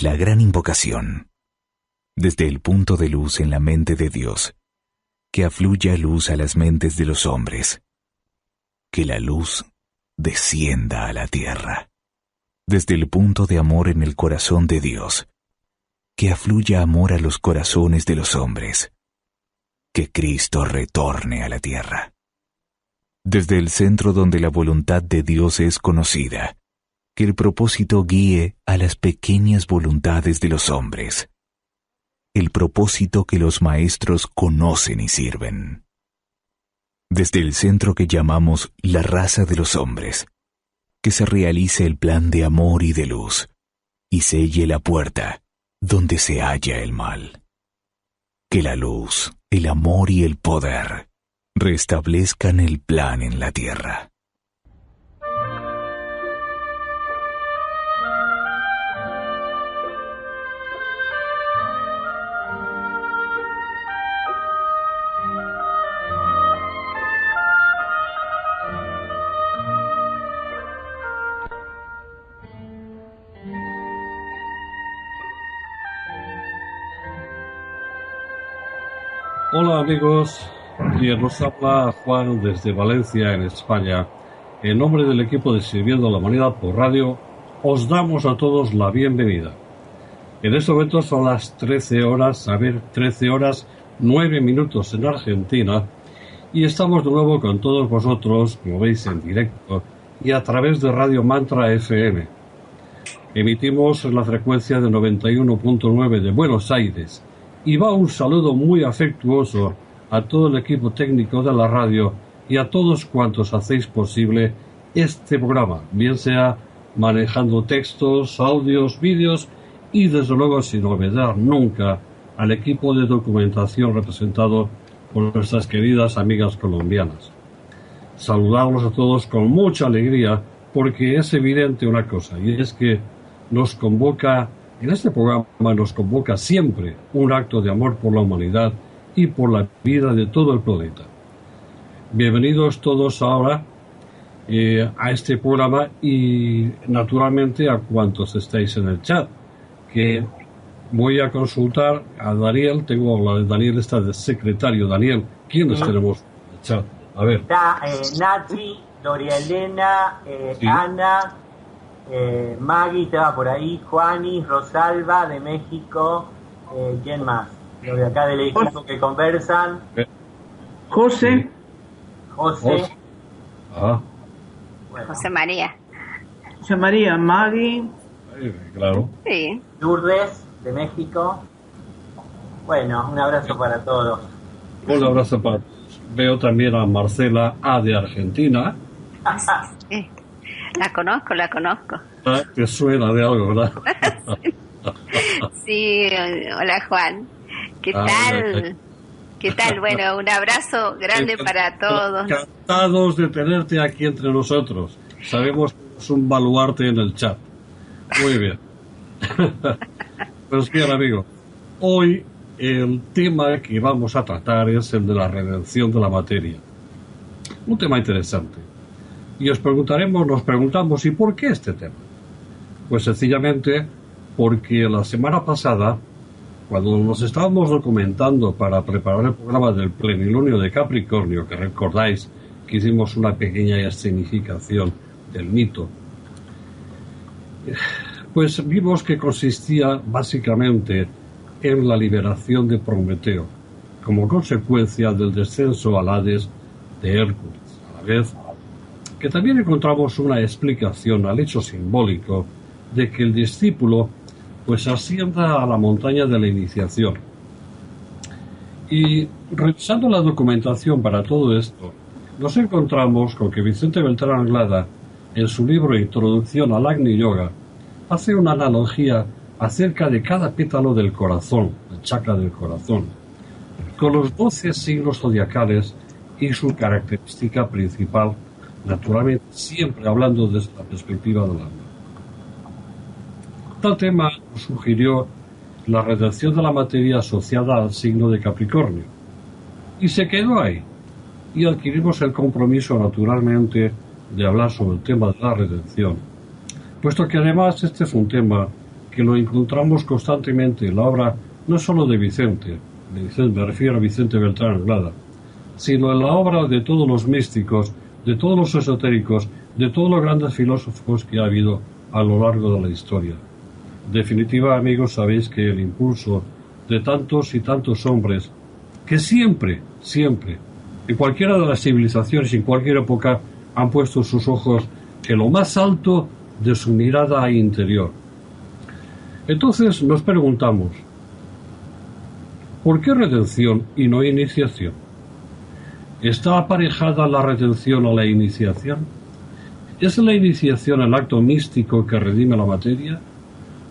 La gran invocación. Desde el punto de luz en la mente de Dios, que afluya luz a las mentes de los hombres. Que la luz descienda a la tierra. Desde el punto de amor en el corazón de Dios, que afluya amor a los corazones de los hombres. Que Cristo retorne a la tierra. Desde el centro donde la voluntad de Dios es conocida, que el propósito guíe a las pequeñas voluntades de los hombres. El propósito que los maestros conocen y sirven. Desde el centro que llamamos la raza de los hombres, que se realice el plan de amor y de luz, y selle la puerta donde se halla el mal. Que la luz, el amor y el poder restablezcan el plan en la tierra. Hola amigos, quien nos habla Juan desde Valencia, en España. En nombre del equipo de Sirviendo a la Humanidad por Radio, os damos a todos la bienvenida. En este momento son las 13 horas 9 minutos en Argentina, y estamos de nuevo con todos vosotros, como veis, en directo y a través de Radio Mantra FM. Emitimos en la frecuencia de 91.9 de Buenos Aires. Y va un saludo muy afectuoso a todo el equipo técnico de la radio y a todos cuantos hacéis posible este programa, bien sea manejando textos, audios, vídeos y desde luego sin olvidar nunca al equipo de documentación representado por nuestras queridas amigas colombianas. Saludarlos a todos con mucha alegría porque es evidente una cosa, y es que nos convoca. En este programa nos convoca siempre un acto de amor por la humanidad y por la vida de todo el planeta. Bienvenidos todos ahora a este programa y naturalmente a cuantos estáis en el chat, que voy a consultar a Daniel. Tengo la de Daniel, esta de secretario. Daniel, ¿quiénes tenemos en el chat? A ver. Está Nati, Doria Elena, Sí. Ana, Maggie estaba por ahí, Juanis, Rosalba de México, ¿quién más? Los de acá del equipo que conversan, José, José, Ajá, bueno, José María. José María, Maggie, claro. Sí. Lourdes de México. Bueno, un abrazo para todos. Un abrazo para todos. Veo también a Marcela A de Argentina. Sí. La conozco. Ah, te suena de algo, ¿verdad? Sí, hola Juan. ¿Qué tal? ¿Qué tal? Bueno, un abrazo grande para todos. Encantados de tenerte aquí entre nosotros. Sabemos que es un baluarte en el chat. Muy bien. Pues bien, amigo, hoy el tema que vamos a tratar es el de la redención de la materia. Un tema interesante. Y nos preguntamos, ¿y por qué este tema? Pues sencillamente porque la semana pasada, cuando nos estábamos documentando para preparar el programa del plenilunio de Capricornio, que recordáis que hicimos una pequeña escenificación del mito, pues vimos que consistía básicamente en la liberación de Prometeo, como consecuencia del descenso al Hades de Hércules. A la vez que también encontramos una explicación al hecho simbólico de que el discípulo pues ascienda a la montaña de la iniciación. Y revisando la documentación para todo esto, nos encontramos con que Vicente Beltrán Anglada, en su libro Introducción al Agni Yoga, hace una analogía acerca de cada pétalo del corazón, el chakra del corazón, con los 12 signos zodiacales y su característica principal, naturalmente siempre hablando desde la perspectiva del alma. Tal tema nos sugirió la redención de la materia asociada al signo de Capricornio, y se quedó ahí, y adquirimos el compromiso naturalmente de hablar sobre el tema de la redención, puesto que además este es un tema que lo encontramos constantemente en la obra, no solo de Vicente, me refiero a Vicente Beltrán Anglada, sino en la obra de todos los místicos, de todos los esotéricos, de todos los grandes filósofos que ha habido a lo largo de la historia. En definitiva, amigos, sabéis que el impulso de tantos y tantos hombres que siempre, en cualquiera de las civilizaciones y en cualquier época han puesto sus ojos en lo más alto de su mirada interior. Entonces nos preguntamos, ¿por qué redención y no iniciación? ¿Está aparejada la redención a la iniciación? ¿Es la iniciación el acto místico que redime la materia?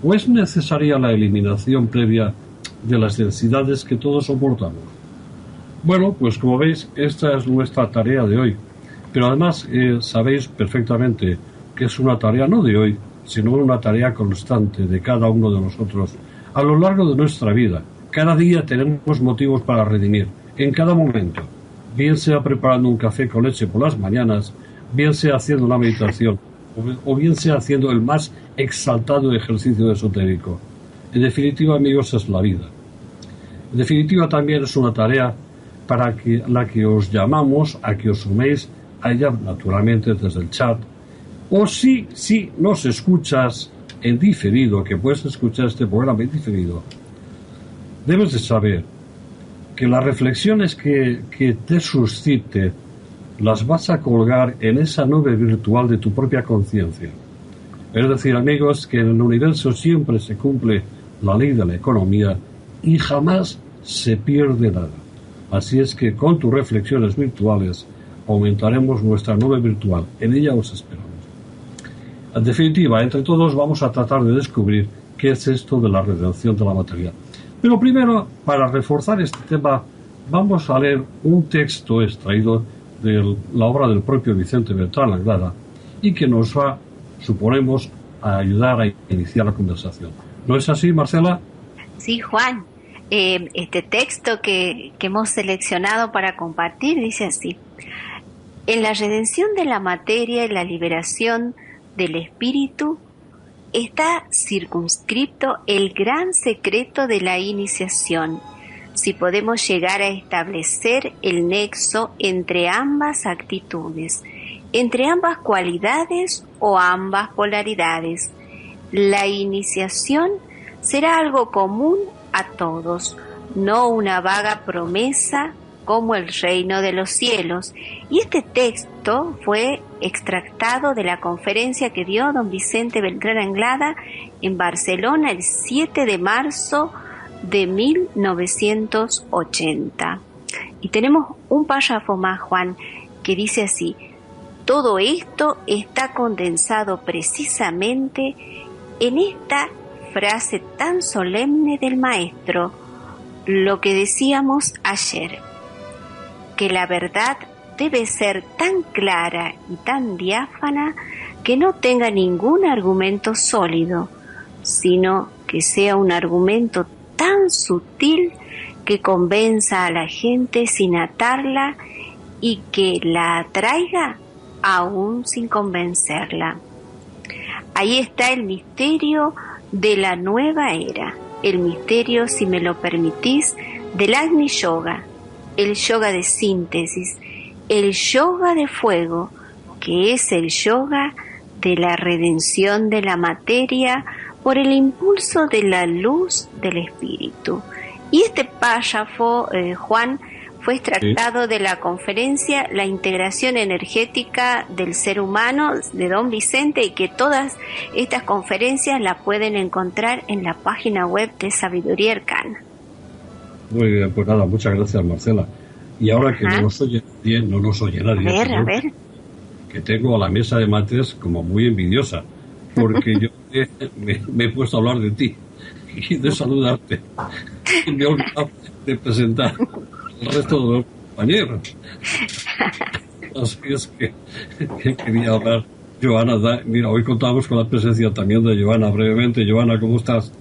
¿O es necesaria la eliminación previa de las densidades que todos soportamos? Bueno, pues como veis, esta es nuestra tarea de hoy. Pero además sabéis perfectamente que es una tarea no de hoy, sino una tarea constante de cada uno de nosotros a lo largo de nuestra vida. Cada día tenemos motivos para redimir, en cada momento, bien sea preparando un café con leche por las mañanas, bien sea haciendo una meditación, o bien sea haciendo el más exaltado ejercicio esotérico. En definitiva, amigos, es la vida. En definitiva, también es una tarea para la que os llamamos a que os suméis a ella, naturalmente, desde el chat. O si nos escuchas en diferido, que puedes escuchar este programa en diferido, debes de saber que las reflexiones que te suscite las vas a colgar en esa nube virtual de tu propia conciencia. Es decir, amigos, que en el universo siempre se cumple la ley de la economía y jamás se pierde nada. Así es que con tus reflexiones virtuales aumentaremos nuestra nube virtual. En ella os esperamos. En definitiva, entre todos vamos a tratar de descubrir qué es esto de la redención de la materia. Pero primero, para reforzar este tema, vamos a leer un texto extraído de la obra del propio Vicente Beltrán Anglada y que nos va, suponemos, a ayudar a iniciar la conversación. ¿No es así, Marcela? Sí, Juan. Este texto que hemos seleccionado para compartir dice así: en la redención de la materia y la liberación del espíritu está circunscripto el gran secreto de la iniciación, si podemos llegar a establecer el nexo entre ambas actitudes, entre ambas cualidades o ambas polaridades. La iniciación será algo común a todos, no una vaga promesa como el reino de los cielos. Y este texto fue extractado de la conferencia que dio don Vicente Beltrán Anglada en Barcelona el 7 de marzo de 1980. Y tenemos un párrafo más, Juan, que dice así: todo esto está condensado precisamente en esta frase tan solemne del maestro, lo que decíamos ayer, que la verdad debe ser tan clara y tan diáfana que no tenga ningún argumento sólido, sino que sea un argumento tan sutil que convenza a la gente sin atarla y que la atraiga aún sin convencerla. Ahí está el misterio de la nueva era, el misterio, si me lo permitís, del Agni Yoga, el yoga de síntesis, el yoga de fuego, que es el yoga de la redención de la materia por el impulso de la luz del espíritu. Y este párrafo, Juan, fue extractado de la conferencia La integración energética del ser humano de don Vicente, y que todas estas conferencias las pueden encontrar en la página web de Sabiduría Arcana. Muy bien, pues nada, muchas gracias, Marcela. Y ahora que no nos oye nadie, a ver. Que tengo a la mesa de mates como muy envidiosa, porque yo me he puesto a hablar de ti y de saludarte, y me he olvidado de presentar el resto de los compañeros. Así es que quería hablar. Joana, mira, hoy contamos con la presencia también de Joana brevemente. Joana, ¿cómo estás?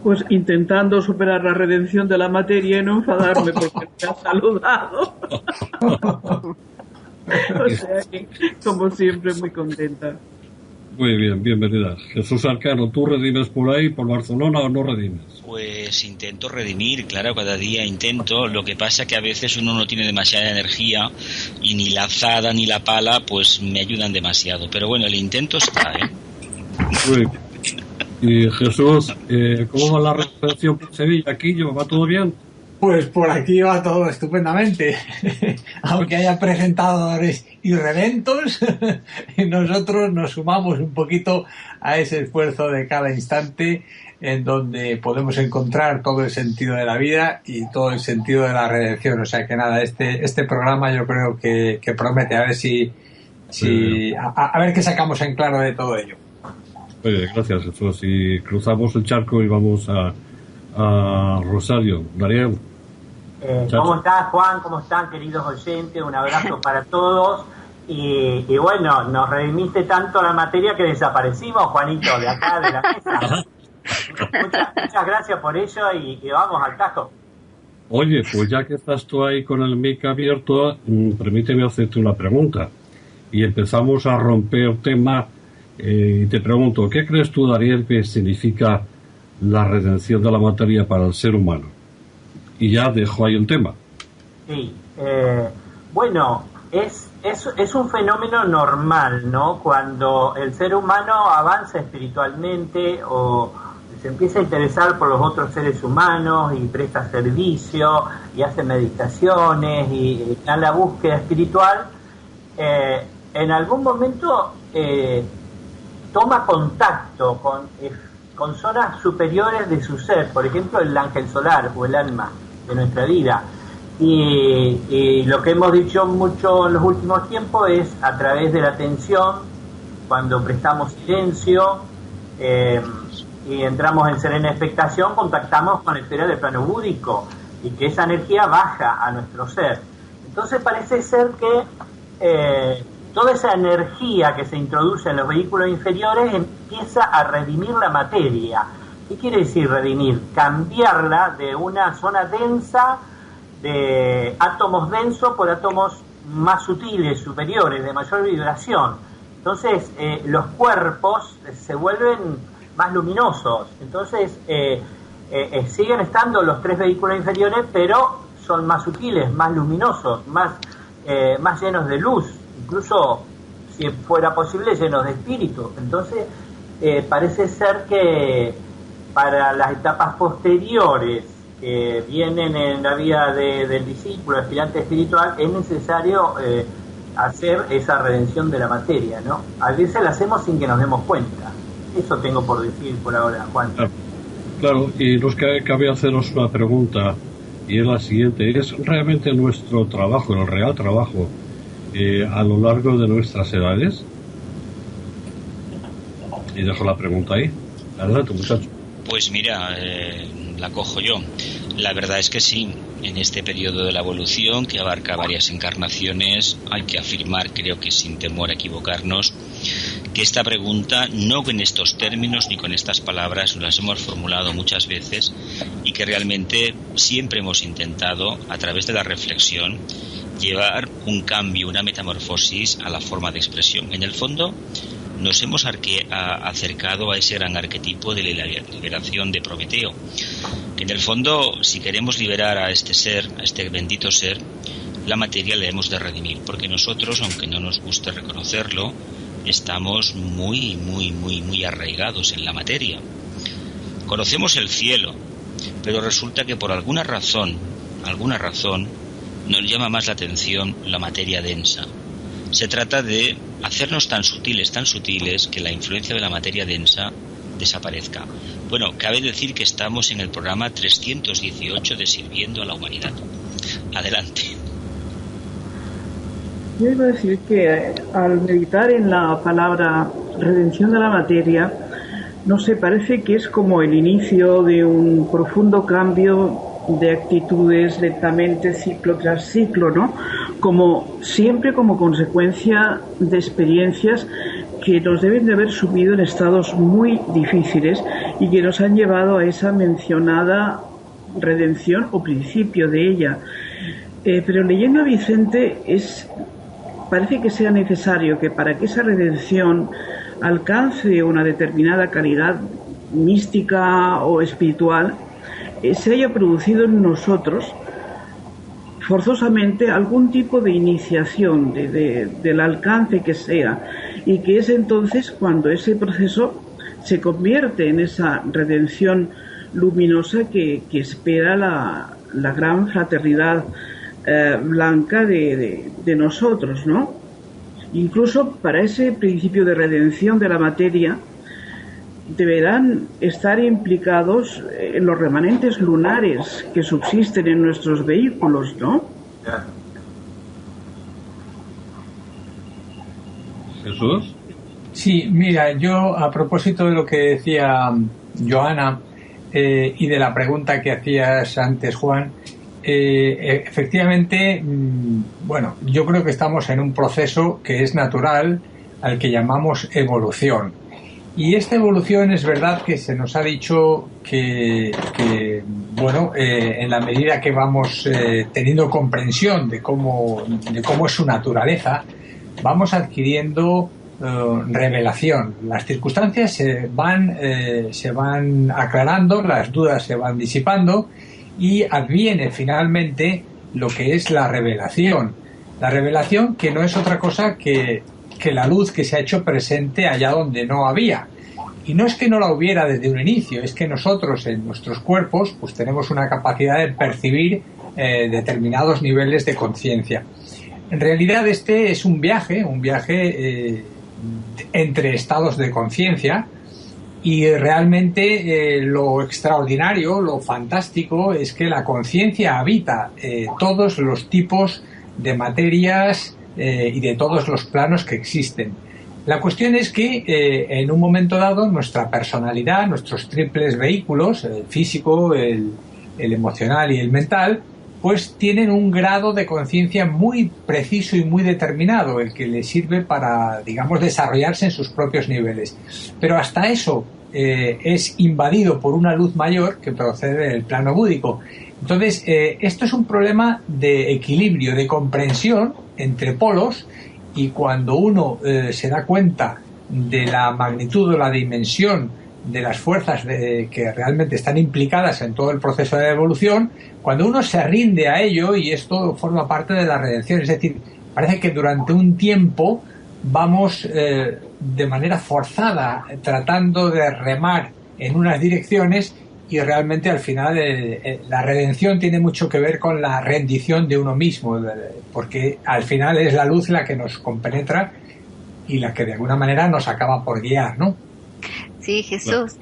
Pues intentando superar la redención de la materia y no enfadarme porque te has saludado. O sea que, como siempre, muy contenta. Muy bien, bienvenida. Jesús Arcano, ¿tú redimes por ahí, por Barcelona, o no redimes? Pues intento redimir, claro, cada día intento. Lo que pasa que a veces uno no tiene demasiada energía y ni la azada ni la pala pues me ayudan demasiado. Pero bueno, el intento está, ¿eh? Muy bien. Y Jesús, ¿cómo va la recepción por Sevilla? ¿Aquí va todo bien? Pues por aquí va todo estupendamente. Aunque haya presentadores irredentos, nosotros nos sumamos un poquito a ese esfuerzo de cada instante en donde podemos encontrar todo el sentido de la vida y todo el sentido de la redención. O sea que nada, este programa yo creo que promete. A ver a ver qué sacamos en claro de todo ello. Muy bien, gracias, Jesús. Y cruzamos el charco y vamos a Rosario. Daniel. ¿Cómo estás, Juan? ¿Cómo están, queridos oyentes? Un abrazo para todos. Y bueno, nos redimiste tanto la materia que desaparecimos, Juanito, de acá, de la mesa. Muchas gracias por ello y vamos al caso. Oye, pues ya que estás tú ahí con el mic abierto, permíteme hacerte una pregunta. Y empezamos a romper tema. Y te pregunto, ¿qué crees tú, Daniel, que significa la redención de la materia para el ser humano? Y ya dejo ahí un tema. Sí, bueno, es un fenómeno normal, ¿no? Cuando el ser humano avanza espiritualmente o se empieza a interesar por los otros seres humanos y presta servicio y hace meditaciones y está en la búsqueda espiritual, en algún momento toma contacto con zonas superiores de su ser, por ejemplo el ángel solar o el alma de nuestra vida. Y lo que hemos dicho mucho en los últimos tiempos es a través de la atención, cuando prestamos silencio y entramos en serena expectación, contactamos con la esfera del plano búdico y que esa energía baja a nuestro ser. Entonces parece ser que toda esa energía que se introduce en los vehículos inferiores empieza a redimir la materia. ¿Qué quiere decir redimir? Cambiarla de una zona densa, de átomos densos, por átomos más sutiles, superiores, de mayor vibración. Entonces los cuerpos se vuelven más luminosos. Entonces siguen estando los tres vehículos inferiores, pero son más sutiles, más luminosos, más llenos de luz, incluso si fuera posible llenos de espíritu. Entonces parece ser que para las etapas posteriores que vienen en la vida del discípulo, aspirante espiritual, es necesario hacer esa redención de la materia, ¿no? A veces la hacemos sin que nos demos cuenta. Eso tengo por decir por ahora, Juan. Claro, y nos cabe haceros una pregunta, y es la siguiente: ¿es realmente nuestro trabajo, el real trabajo, a lo largo de nuestras edades? Y dejo la pregunta ahí. Adelante, muchacho. Pues mira, la cojo yo. La verdad es que sí. En este periodo de la evolución, que abarca varias encarnaciones, hay que afirmar, creo que sin temor a equivocarnos, que esta pregunta, no en estos términos ni con estas palabras, las hemos formulado muchas veces y que realmente siempre hemos intentado, a través de la reflexión, llevar un cambio, una metamorfosis a la forma de expresión. En el fondo, nos hemos acercado a ese gran arquetipo de la liberación de Prometeo. Que en el fondo, si queremos liberar a este ser, a este bendito ser, la materia la hemos de redimir, porque nosotros, aunque no nos guste reconocerlo, estamos muy, muy, muy, muy arraigados en la materia. Conocemos el cielo, pero resulta que por alguna razón, nos llama más la atención la materia densa. Se trata de hacernos tan sutiles, que la influencia de la materia densa desaparezca. Bueno, cabe decir que estamos en el programa 318 de Sirviendo a la Humanidad. Adelante. Yo iba a decir que al meditar en la palabra redención de la materia, no sé, parece que es como el inicio de un profundo cambio de actitudes lentamente, ciclo tras ciclo, ¿no? Como siempre como consecuencia de experiencias que nos deben de haber subido en estados muy difíciles y que nos han llevado a esa mencionada redención o principio de ella. Pero leyendo a Vicente parece que sea necesario que para que esa redención alcance una determinada calidad mística o espiritual, se haya producido en nosotros forzosamente algún tipo de iniciación del alcance que sea, y que es entonces cuando ese proceso se convierte en esa redención luminosa que espera la gran fraternidad blanca de nosotros, ¿no? Incluso para ese principio de redención de la materia deberán estar implicados los remanentes lunares que subsisten en nuestros vehículos, ¿no? Jesús. Sí, mira, yo a propósito de lo que decía Joana y de la pregunta que hacías antes, Juan, efectivamente, bueno, yo creo que estamos en un proceso que es natural, al que llamamos evolución. Y esta evolución es verdad que se nos ha dicho que bueno, en la medida que vamos teniendo comprensión de cómo es su naturaleza, vamos adquiriendo revelación. Las circunstancias se van aclarando, las dudas se van disipando y adviene finalmente lo que es la revelación. La revelación, que no es otra cosa que la luz que se ha hecho presente allá donde no había. Y no es que no la hubiera desde un inicio, es que nosotros en nuestros cuerpos pues tenemos una capacidad de percibir determinados niveles de conciencia. En realidad este es un viaje entre estados de conciencia, y realmente lo extraordinario, lo fantástico es que la conciencia habita todos los tipos de materias y de todos los planos que existen. La cuestión es que en un momento dado nuestra personalidad, nuestros triples vehículos, el físico, el emocional y el mental, pues tienen un grado de conciencia muy preciso y muy determinado, el que les sirve para, digamos, desarrollarse en sus propios niveles. Pero hasta eso es invadido por una luz mayor que procede del plano búdico. Entonces, esto es un problema de equilibrio, de comprensión entre polos, y cuando uno se da cuenta de la magnitud o la dimensión de las fuerzas que realmente están implicadas en todo el proceso de evolución, cuando uno se rinde a ello, y esto forma parte de la redención, es decir, parece que durante un tiempo vamos de manera forzada tratando de remar en unas direcciones, y realmente al final la redención tiene mucho que ver con la rendición de uno mismo, porque al final es la luz la que nos compenetra y la que de alguna manera nos acaba por guiar, ¿no? Sí, Jesús.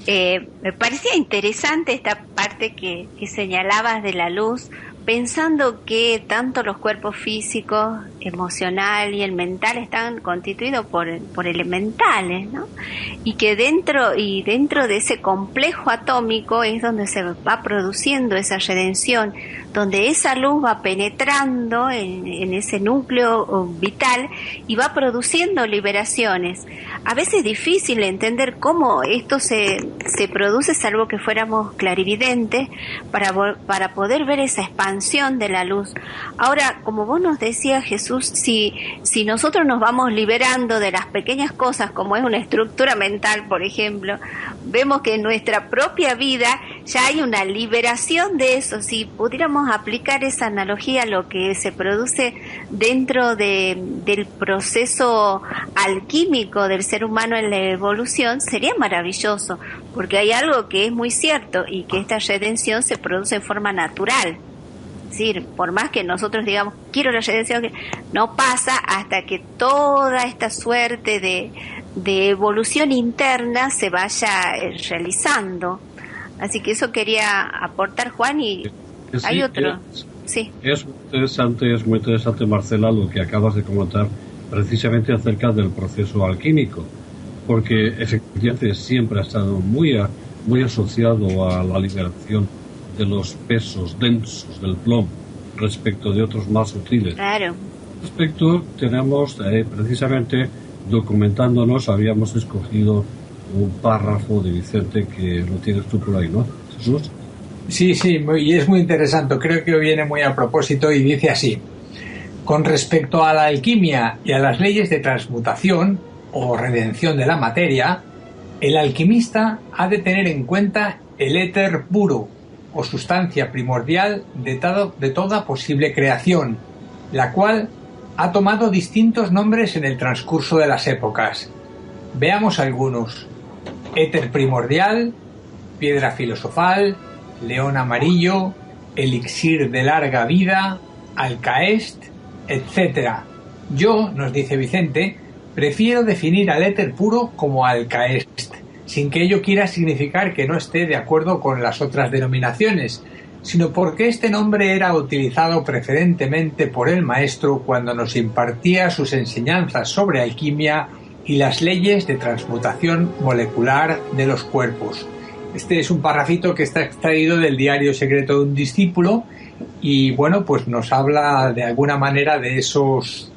Me parecía interesante esta parte que señalabas de la luz, pensando que tanto los cuerpos físicos, emocional y el mental están constituidos por elementales, ¿no? Y que dentro de ese complejo atómico es donde se va produciendo esa redención, donde esa luz va penetrando en ese núcleo vital y va produciendo liberaciones. A veces es difícil entender cómo esto se produce, salvo que fuéramos clarividentes para poder ver esa expansión de la luz. Ahora, como vos nos decías, Jesús, si nosotros nos vamos liberando de las pequeñas cosas, como es una estructura mental, por ejemplo, vemos que en nuestra propia vida ya hay una liberación de eso. Si pudiéramos aplicar esa analogía a lo que se produce dentro del proceso alquímico del ser humano en la evolución, sería maravilloso, porque hay algo que es muy cierto, y que esta redención se produce en forma natural. Es decir, por más que nosotros digamos, quiero la redención, no pasa hasta que toda esta suerte de evolución interna se vaya realizando. Así que eso quería aportar, Juan, y sí, hay otro. Sí. Es muy interesante, Marcela, lo que acabas de comentar precisamente acerca del proceso alquímico, porque efectivamente siempre ha estado muy asociado a la liberación de los pesos densos del plomo respecto de otros más sutiles. Claro. Respecto, tenemos precisamente documentándonos, habíamos escogido un párrafo de Vicente que lo tienes tú por ahí, ¿no, Jesús? Sí, y es muy interesante, creo que viene muy a propósito, y dice así: con respecto a la alquimia y a las leyes de transmutación, o redención de la materia, el alquimista ha de tener en cuenta el éter puro, o sustancia primordial de toda posible creación, la cual ha tomado distintos nombres en el transcurso de las épocas. Veamos algunos: éter primordial, piedra filosofal, león amarillo, elixir de larga vida, alcaest, etc. Yo, nos dice Vicente, prefiero definir al éter puro como alcaest, sin que ello quiera significar que no esté de acuerdo con las otras denominaciones, sino porque este nombre era utilizado preferentemente por el maestro cuando nos impartía sus enseñanzas sobre alquimia y las leyes de transmutación molecular de los cuerpos. Este es un parrafito que está extraído del diario secreto de un discípulo y, bueno, pues nos habla de alguna manera de esos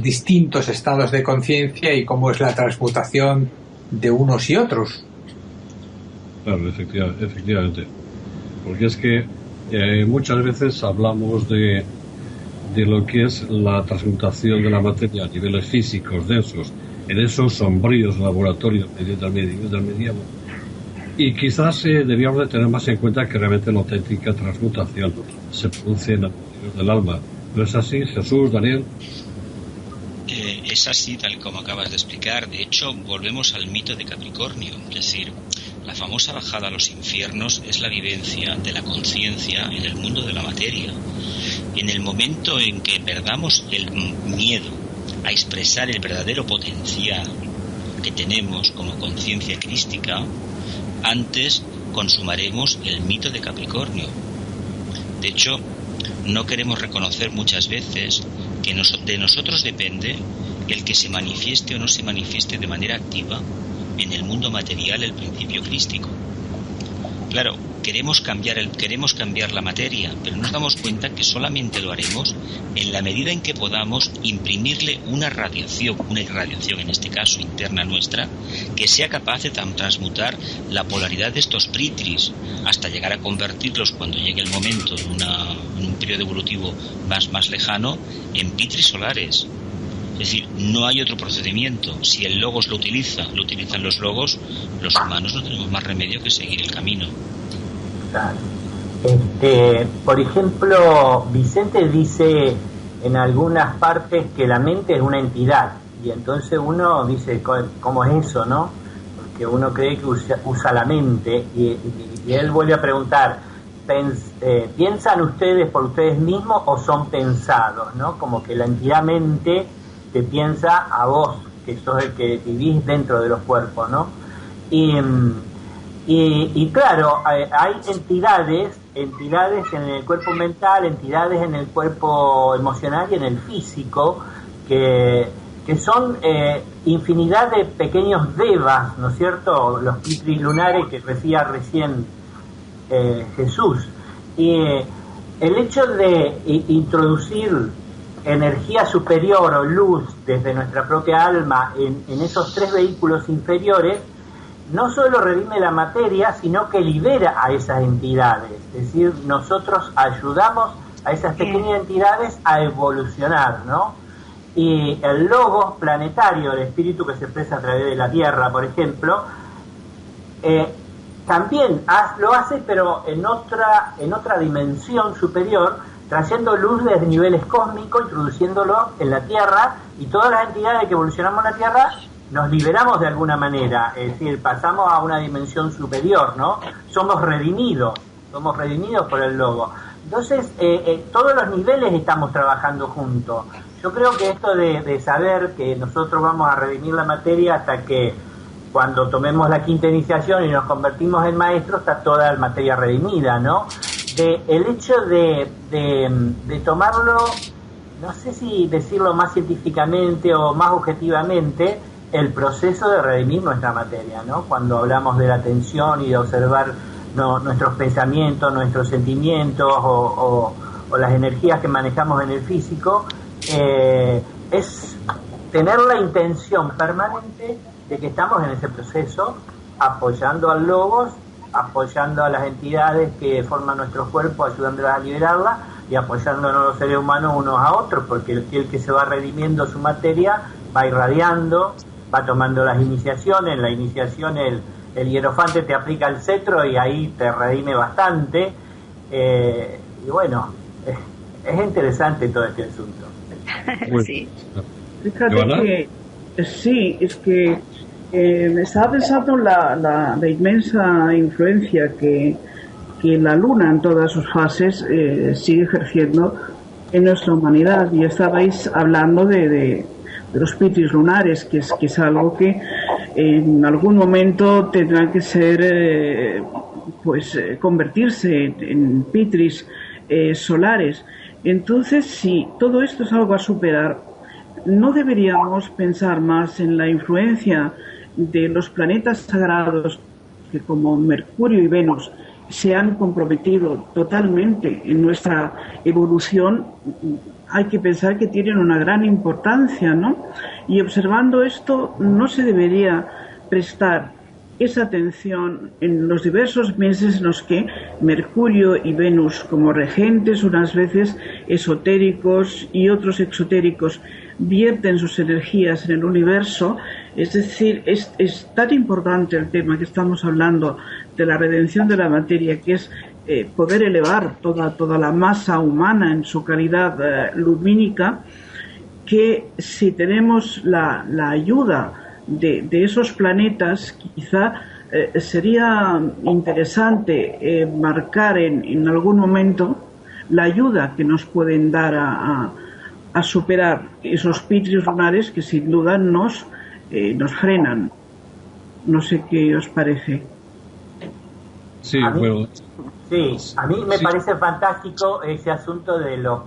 distintos estados de conciencia y cómo es la transmutación de unos y otros. Claro, efectivamente. Porque es que muchas veces hablamos de lo que es la transmutación de la materia a niveles físicos densos, en esos sombríos laboratorios del medievo. Y quizás debíamos de tener más en cuenta que realmente la auténtica transmutación se produce en el interior del alma. ¿No es así, Jesús, Daniel? Es así, tal como acabas de explicar. De hecho, volvemos al mito de Capricornio. Es decir, la famosa bajada a los infiernos es la vivencia de la conciencia en el mundo de la materia. En el momento en que perdamos el miedo a expresar el verdadero potencial que tenemos como conciencia crística, antes consumaremos el mito de Capricornio. De hecho, no queremos reconocer muchas veces que de nosotros depende el que se manifieste o no se manifieste de manera activa en el mundo material el principio crístico. Claro, queremos cambiar la materia, pero nos damos cuenta que solamente lo haremos en la medida en que podamos imprimirle una irradiación en este caso interna nuestra, que sea capaz de transmutar la polaridad de estos pritris hasta llegar a convertirlos, cuando llegue el momento en un periodo evolutivo más lejano, en pitris solares. Es decir, no hay otro procedimiento. Si el logos lo utilizan los logos, los humanos no tenemos más remedio que seguir el camino. Por ejemplo, Vicente dice en algunas partes que la mente es una entidad, y entonces uno dice, ¿cómo es eso, no? Porque uno cree que usa la mente, y él vuelve a preguntar, ¿piensan ustedes por ustedes mismos o son pensados, no? Como que la entidad mente te piensa a vos, que sos el que vivís dentro de los cuerpos, ¿no? Y claro, hay entidades en el cuerpo mental, entidades en el cuerpo emocional y en el físico, que son infinidad de pequeños devas, ¿no es cierto? Los pitris lunares que decía recién Jesús. Y el hecho de introducir energía superior o luz desde nuestra propia alma en esos tres vehículos inferiores, no solo redime la materia, sino que libera a esas entidades. Es decir, nosotros ayudamos a esas pequeñas entidades a evolucionar, ¿no? Y el logos planetario, el espíritu que se expresa a través de la Tierra, por ejemplo, también lo hace, pero en otra dimensión superior, trayendo luz desde niveles cósmicos, introduciéndolo en la Tierra, y todas las entidades que evolucionamos en la Tierra nos liberamos de alguna manera, es decir, pasamos a una dimensión superior, ¿no? Somos redimidos por el logo. Entonces, todos los niveles estamos trabajando juntos. Yo creo que esto de saber que nosotros vamos a redimir la materia hasta que cuando tomemos la quinta iniciación y nos convertimos en maestros, está toda la materia redimida, ¿no? El hecho de tomarlo, no sé si decirlo más científicamente o más objetivamente, el proceso de redimir nuestra materia, ¿no? Cuando hablamos de la atención y de observar nuestros pensamientos, nuestros sentimientos o las energías que manejamos en el físico, es tener la intención permanente de que estamos en ese proceso, apoyando al logos, apoyando a las entidades que forman nuestro cuerpo, ayudándolas a liberarla y apoyándonos los seres humanos unos a otros, porque el que se va redimiendo su materia va irradiando va tomando las iniciaciones. En la iniciación el hierofante te aplica el cetro y ahí te redime bastante. Y bueno, es interesante todo este asunto. Sí. Fíjate que sí, es que me estaba pensando la inmensa influencia que la Luna en todas sus fases sigue ejerciendo en nuestra humanidad. Y estabais hablando de los pitris lunares, que es algo que en algún momento tendrán que ser, convertirse en pitris solares. Entonces, si todo esto es algo a superar, ¿no deberíamos pensar más en la influencia de los planetas sagrados que, como Mercurio y Venus, se han comprometido totalmente en nuestra evolución? Hay que pensar que tienen una gran importancia, ¿no? Y observando esto, ¿no se debería prestar esa atención en los diversos meses en los que Mercurio y Venus, como regentes, unas veces esotéricos y otros exotéricos, vierten sus energías en el universo? Es decir, es tan importante el tema que estamos hablando de la redención de la materia, que es poder elevar toda la masa humana en su calidad lumínica, que si tenemos la ayuda de esos planetas, quizá sería interesante marcar en algún momento la ayuda que nos pueden dar a superar esos pitris lunares que sin duda nos frenan. No sé qué os parece. Sí, a mí, bueno. Sí, a mí me parece fantástico ese asunto de los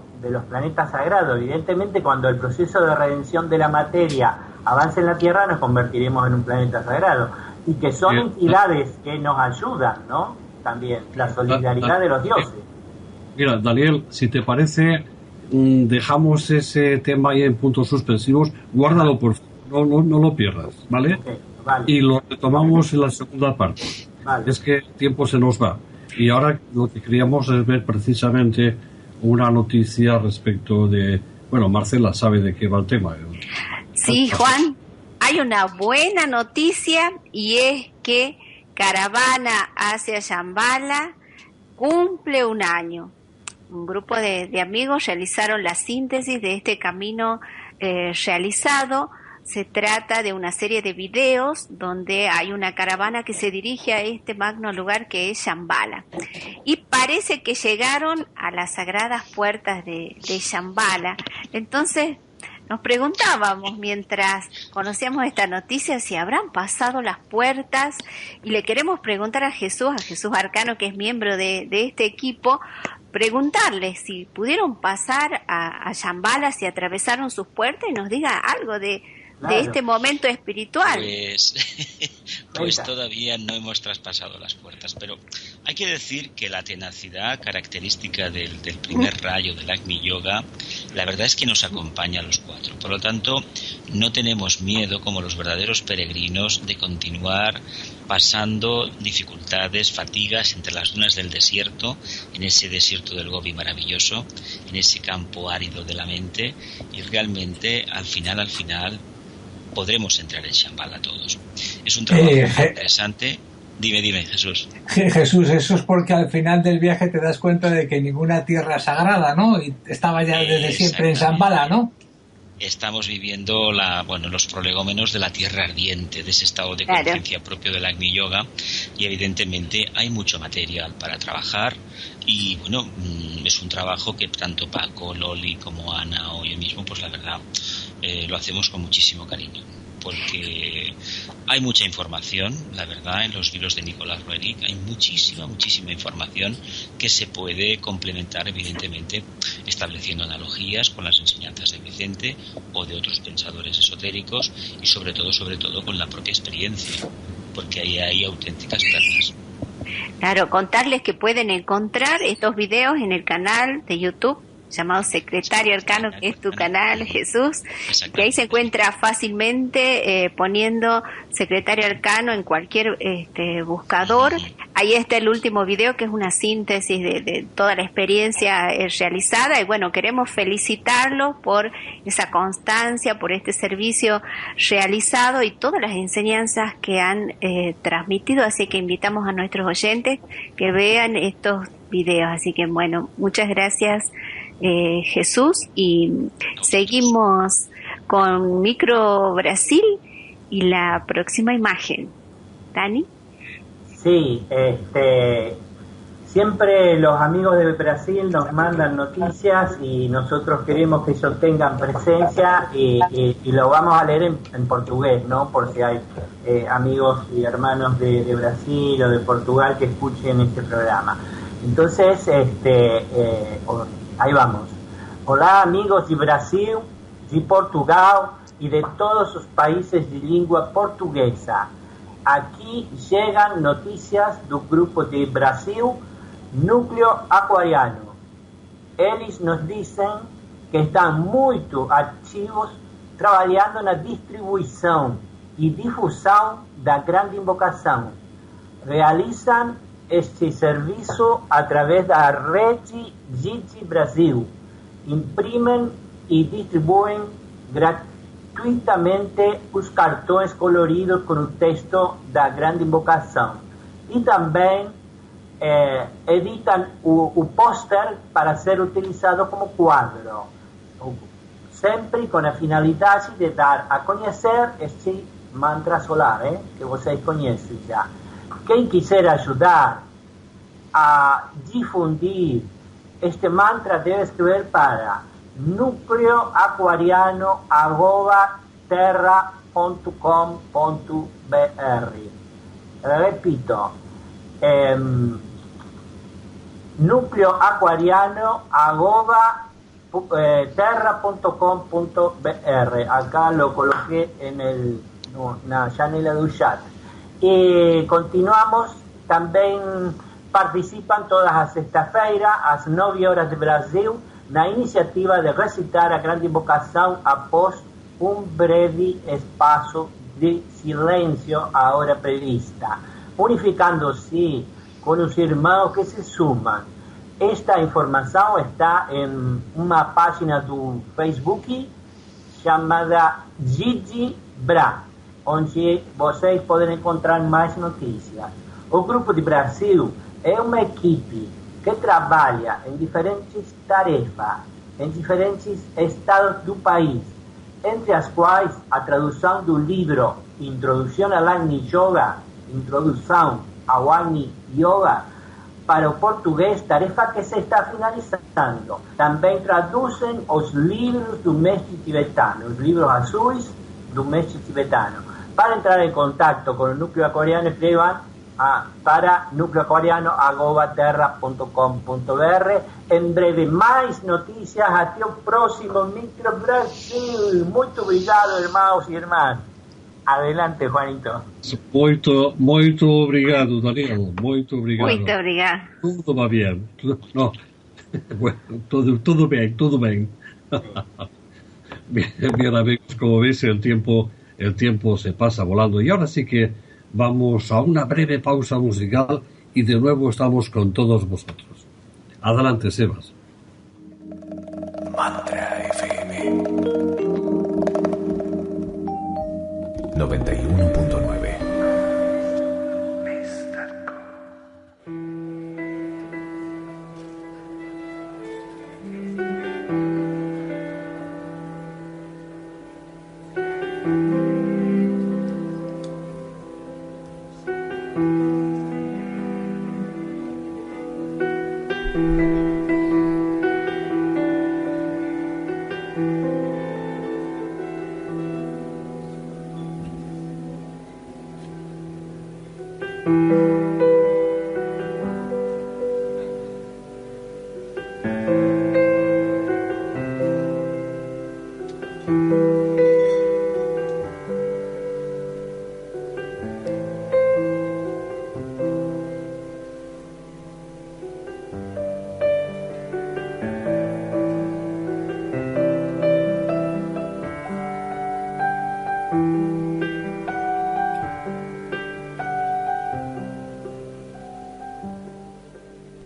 planetas sagrados. Evidentemente, cuando el proceso de redención de la materia avance en la Tierra, nos convertiremos en un planeta sagrado. Y que son entidades que nos ayudan, ¿no? También, la solidaridad de los dioses. Mira, Daniel, si te parece, dejamos ese tema ahí en puntos suspensivos. Guárdalo, por favor, no lo pierdas, ¿vale? Okay, vale. Y lo retomamos en la segunda parte. Vale. Es que el tiempo se nos va. Y ahora lo que queríamos es ver precisamente una noticia respecto de... Bueno, Marcela sabe de qué va el tema. Sí, Juan, hay una buena noticia, y es que Caravana hacia Shambhala cumple un año. Un grupo de amigos realizaron la síntesis de este camino realizado. Se trata de una serie de videos donde hay una caravana que se dirige a este magno lugar que es Shambhala. Y parece que llegaron a las sagradas puertas de Shambhala. Entonces nos preguntábamos, mientras conocíamos esta noticia, si habrán pasado las puertas, y le queremos preguntar a Jesús Arcano, que es miembro de este equipo, preguntarle si pudieron pasar a Shambhala, si atravesaron sus puertas, y nos diga algo de este momento espiritual. Pues todavía no hemos traspasado las puertas, pero hay que decir que la tenacidad característica del primer rayo del Agni Yoga, la verdad es que nos acompaña a los cuatro. Por lo tanto, no tenemos miedo, como los verdaderos peregrinos, de continuar pasando dificultades, fatigas entre las dunas del desierto, en ese desierto del Gobi maravilloso, en ese campo árido de la mente, y realmente al final podremos entrar en Shambhala todos. Es un trabajo interesante. Dime, Jesús. Jesús, eso es porque al final del viaje te das cuenta de que ninguna tierra es sagrada, ¿no? Y estaba ya desde siempre en Shambhala, ¿no? Estamos viviendo los prolegómenos de la tierra ardiente, de ese estado de conciencia propio del Agni Yoga, y evidentemente hay mucho material para trabajar, y bueno, es un trabajo que tanto Paco, Loli como Ana o yo mismo, pues la verdad, lo hacemos con muchísimo cariño, porque hay mucha información, la verdad, en los libros de Nicolás Roerich hay muchísima información que se puede complementar, evidentemente, estableciendo analogías con las enseñanzas de Vicente o de otros pensadores esotéricos, y sobre todo con la propia experiencia, porque ahí hay auténticas perlas. Claro, contarles que pueden encontrar estos videos en el canal de YouTube llamado Secretario Arcano, que es tu canal, Jesús, que ahí se encuentra fácilmente poniendo Secretario Arcano en cualquier buscador. Ahí está el último video, que es una síntesis de toda la experiencia realizada, y bueno, queremos felicitarlo por esa constancia, por este servicio realizado y todas las enseñanzas que han transmitido, así que invitamos a nuestros oyentes que vean estos videos. Así que bueno, muchas gracias, Jesús, y seguimos con Micro Brasil y la próxima imagen. Dani. Sí, siempre los amigos de Brasil nos mandan noticias y nosotros queremos que ellos tengan presencia y lo vamos a leer en portugués, ¿no? Por si hay amigos y hermanos de Brasil o de Portugal que escuchen este programa. Entonces, ahí vamos. Hola amigos de Brasil, de Portugal y de todos los países de lengua portuguesa. Aquí llegan noticias do grupo de Brasil, Núcleo Aquariano. Eles nos dizem que estão muito ativos trabalhando na distribuição e difusão da Grande Invocação. Realizam este serviço através da rede Gigi Brasil. Imprimem e distribuem gratuitamente os cartões coloridos com o texto da Grande Invocação. E também editam o pôster para ser utilizado como quadro, sempre com a finalidade de dar a conhecer este mantra solar, que vocês conhecem já. Quem quiser ajudar a difundir este mantra deve escrever para nucleoaquariano@terra.com.br. Repito, nucleoaquariano@terra.com.br. Acá lo coloqué en la janela do chat. E continuamos, também participam todas as sexta-feiras, às 9 horas de Brasil, na iniciativa de recitar a Grande Invocação após breve espaço de silêncio à hora prevista, unificando-se com os irmãos que se sumam. Esta informação está em uma página do Facebook chamada Gigi Bra, onde vocês podem encontrar mais notícias. O Grupo de Brasil é uma equipe que trabalha em diferentes tarefas, em diferentes estados do país, entre as quais a tradução do livro Introdução ao Agni Yoga, Introdução ao Agni Yoga, para o português, tarefa que se está finalizando. Também traduzem os livros do mestre tibetano, os livros azuis do mestre tibetano. Para entrar em contato com o Núcleo Aquariano, escrevam para nucleoaquariano@terra.com.br. Em breve, mais notícias. Até o próximo Micro Brasil. Muito obrigado, irmãos e irmãs. Adelante, Juanito. Muito obrigado, Daniel. Muito obrigado. Muito obrigado. Tudo va bien. No. Bueno, todo bien. Bien, amigos, como veis, el tiempo se pasa volando. Y ahora sí que vamos a una breve pausa musical y de nuevo estamos con todos vosotros. Adelante, Sebas. Mantra FM 91.9.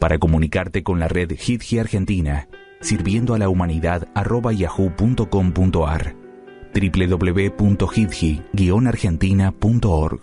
Para comunicarte con la red HitGi Argentina, sirviendo a la humanidad @yahoo.com.ar, www.hitgi-argentina.org.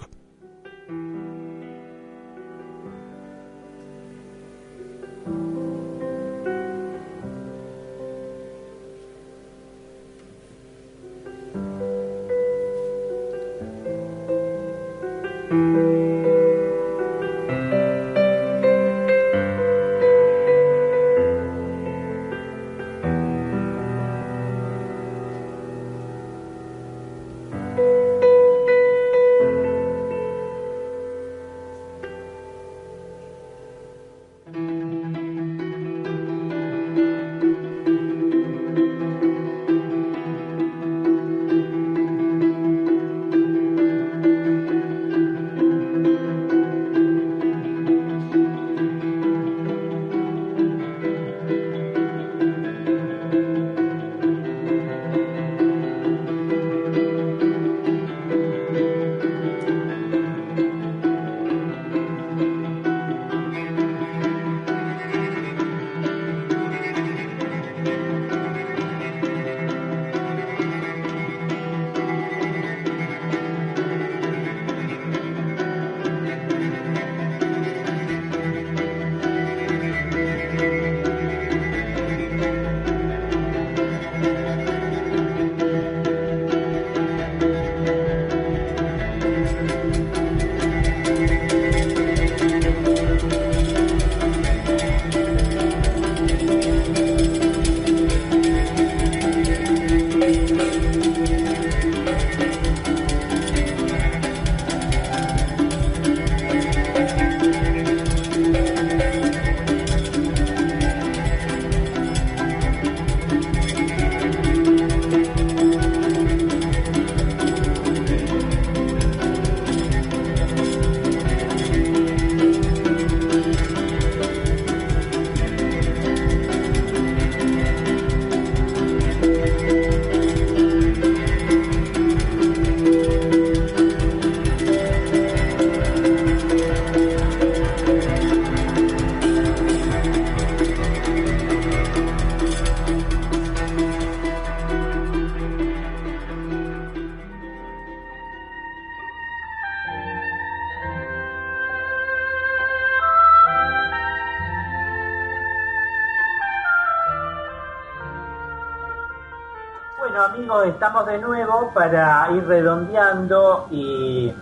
Bueno, amigos, estamos de nuevo para ir redondeando y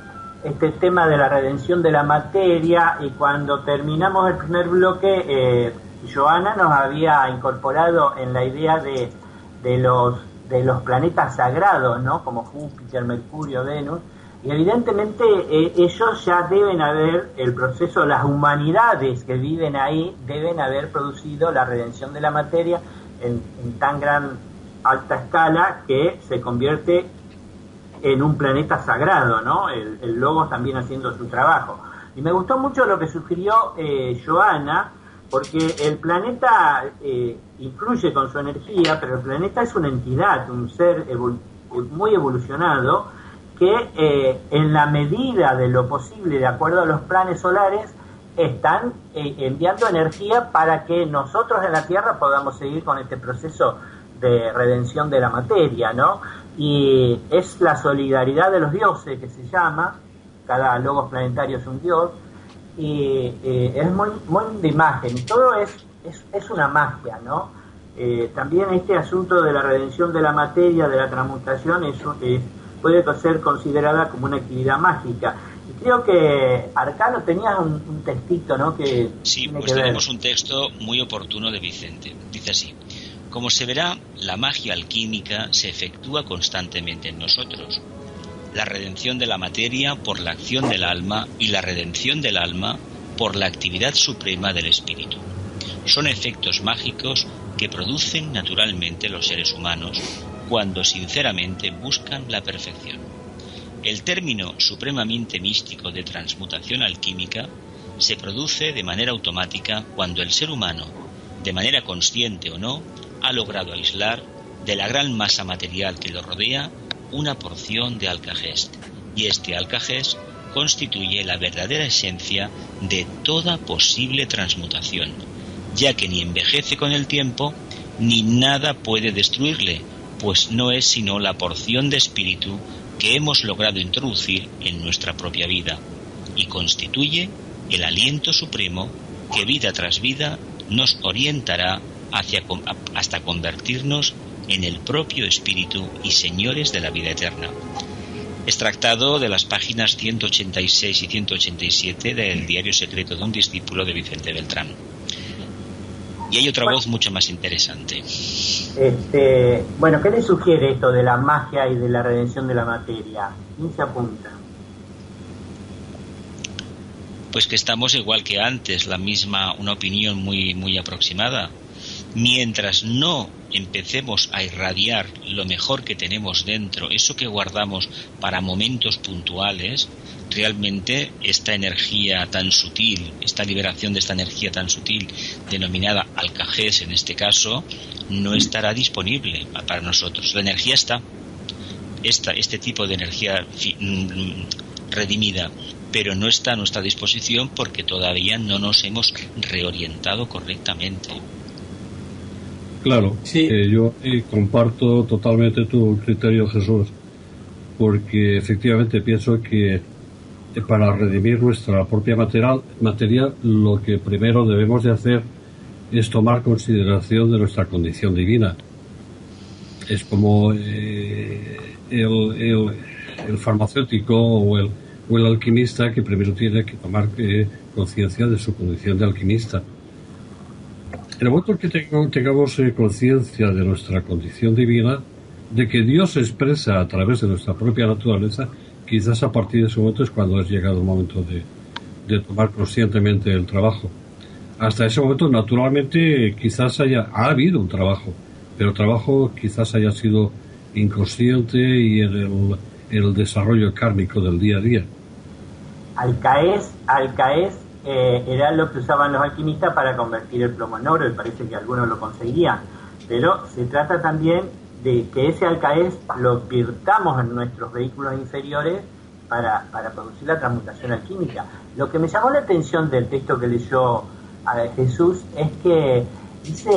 este tema de la redención de la materia, y cuando terminamos el primer bloque, Joana nos había incorporado en la idea de los planetas sagrados, ¿no? Como Júpiter, Mercurio, Venus, y evidentemente ellos ya deben haber, el proceso, las humanidades que viven ahí deben haber producido la redención de la materia en tan alta escala que se convierte en un planeta sagrado, ¿no? El Logos también haciendo su trabajo. Y me gustó mucho lo que sugirió Joana, porque el planeta influye con su energía, pero el planeta es una entidad, un ser muy evolucionado, que en la medida de lo posible, de acuerdo a los planes solares, están enviando energía para que nosotros en la Tierra podamos seguir con este proceso de redención de la materia, ¿no? Y es la solidaridad de los dioses, que se llama, cada logos planetario es un dios, y es muy de imagen, y todo es una magia, ¿no? También este asunto de la redención de la materia, de la transmutación, puede ser considerada como una actividad mágica. Y creo que, Arcano, tenías un textito, ¿no? Que sí, pues tenemos un texto muy oportuno de Vicente. Dice así: como se verá, la magia alquímica se efectúa constantemente en nosotros. La redención de la materia por la acción del alma y la redención del alma por la actividad suprema del espíritu. Son efectos mágicos que producen naturalmente los seres humanos cuando sinceramente buscan la perfección. El término supremamente místico de transmutación alquímica se produce de manera automática cuando el ser humano, de manera consciente o no, ha logrado aislar de la gran masa material que lo rodea una porción de Alcagest, y este Alcagest, constituye la verdadera esencia de toda posible transmutación, ya que ni envejece con el tiempo, ni nada puede destruirle, pues no es sino la porción de espíritu que hemos logrado introducir en nuestra propia vida, y constituye el aliento supremo que vida tras vida nos orientará hasta convertirnos en el propio espíritu y señores de la vida eterna. Extractado de las páginas 186 y 187 del Diario Secreto de un Discípulo de Vicente Beltrán. Y hay otra voz mucho más interesante. Bueno, ¿qué le sugiere esto de la magia y de la redención de la materia? ¿Quién se apunta? Pues que estamos igual que antes, una opinión muy aproximada. Mientras no empecemos a irradiar lo mejor que tenemos dentro, eso que guardamos para momentos puntuales, realmente esta energía tan sutil, esta liberación de esta energía tan sutil, denominada alcajés en este caso, no estará disponible para nosotros. La energía está, este tipo de energía redimida, pero no está a nuestra disposición porque todavía no nos hemos reorientado correctamente. Claro, sí. Yo comparto totalmente tu criterio, Jesús, porque efectivamente pienso que para redimir nuestra propia materia, lo que primero debemos de hacer es tomar consideración de nuestra condición divina. Es como el farmacéutico o el alquimista, que primero tiene que tomar conciencia de su condición de alquimista. En el momento que tengamos conciencia de nuestra condición divina, de que Dios se expresa a través de nuestra propia naturaleza, quizás a partir de ese momento es cuando es llegado el momento de tomar conscientemente el trabajo. Hasta ese momento, naturalmente, quizás ha habido un trabajo, pero el trabajo quizás haya sido inconsciente y en el desarrollo kármico del día a día. Alcaés era lo que usaban los alquimistas para convertir el plomo en oro, y parece que algunos lo conseguirían, pero se trata también de que ese alcaés lo virtamos en nuestros vehículos inferiores para producir la transmutación alquímica. Lo que me llamó la atención del texto que leyó Jesús es que dice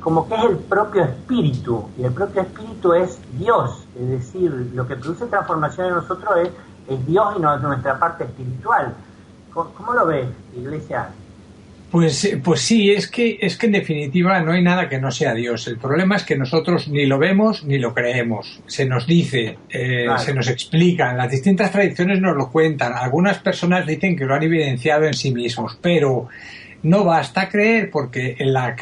como que es el propio espíritu, y el propio espíritu es Dios, es decir, lo que produce transformación en nosotros es Dios y no es nuestra parte espiritual. ¿Cómo lo ves, Iglesia? Pues sí, es que en definitiva no hay nada que no sea Dios. El problema es que nosotros ni lo vemos ni lo creemos. Se nos dice, claro. Se nos explica, las distintas tradiciones nos lo cuentan. Algunas personas dicen que lo han evidenciado en sí mismos, pero no basta creer, porque la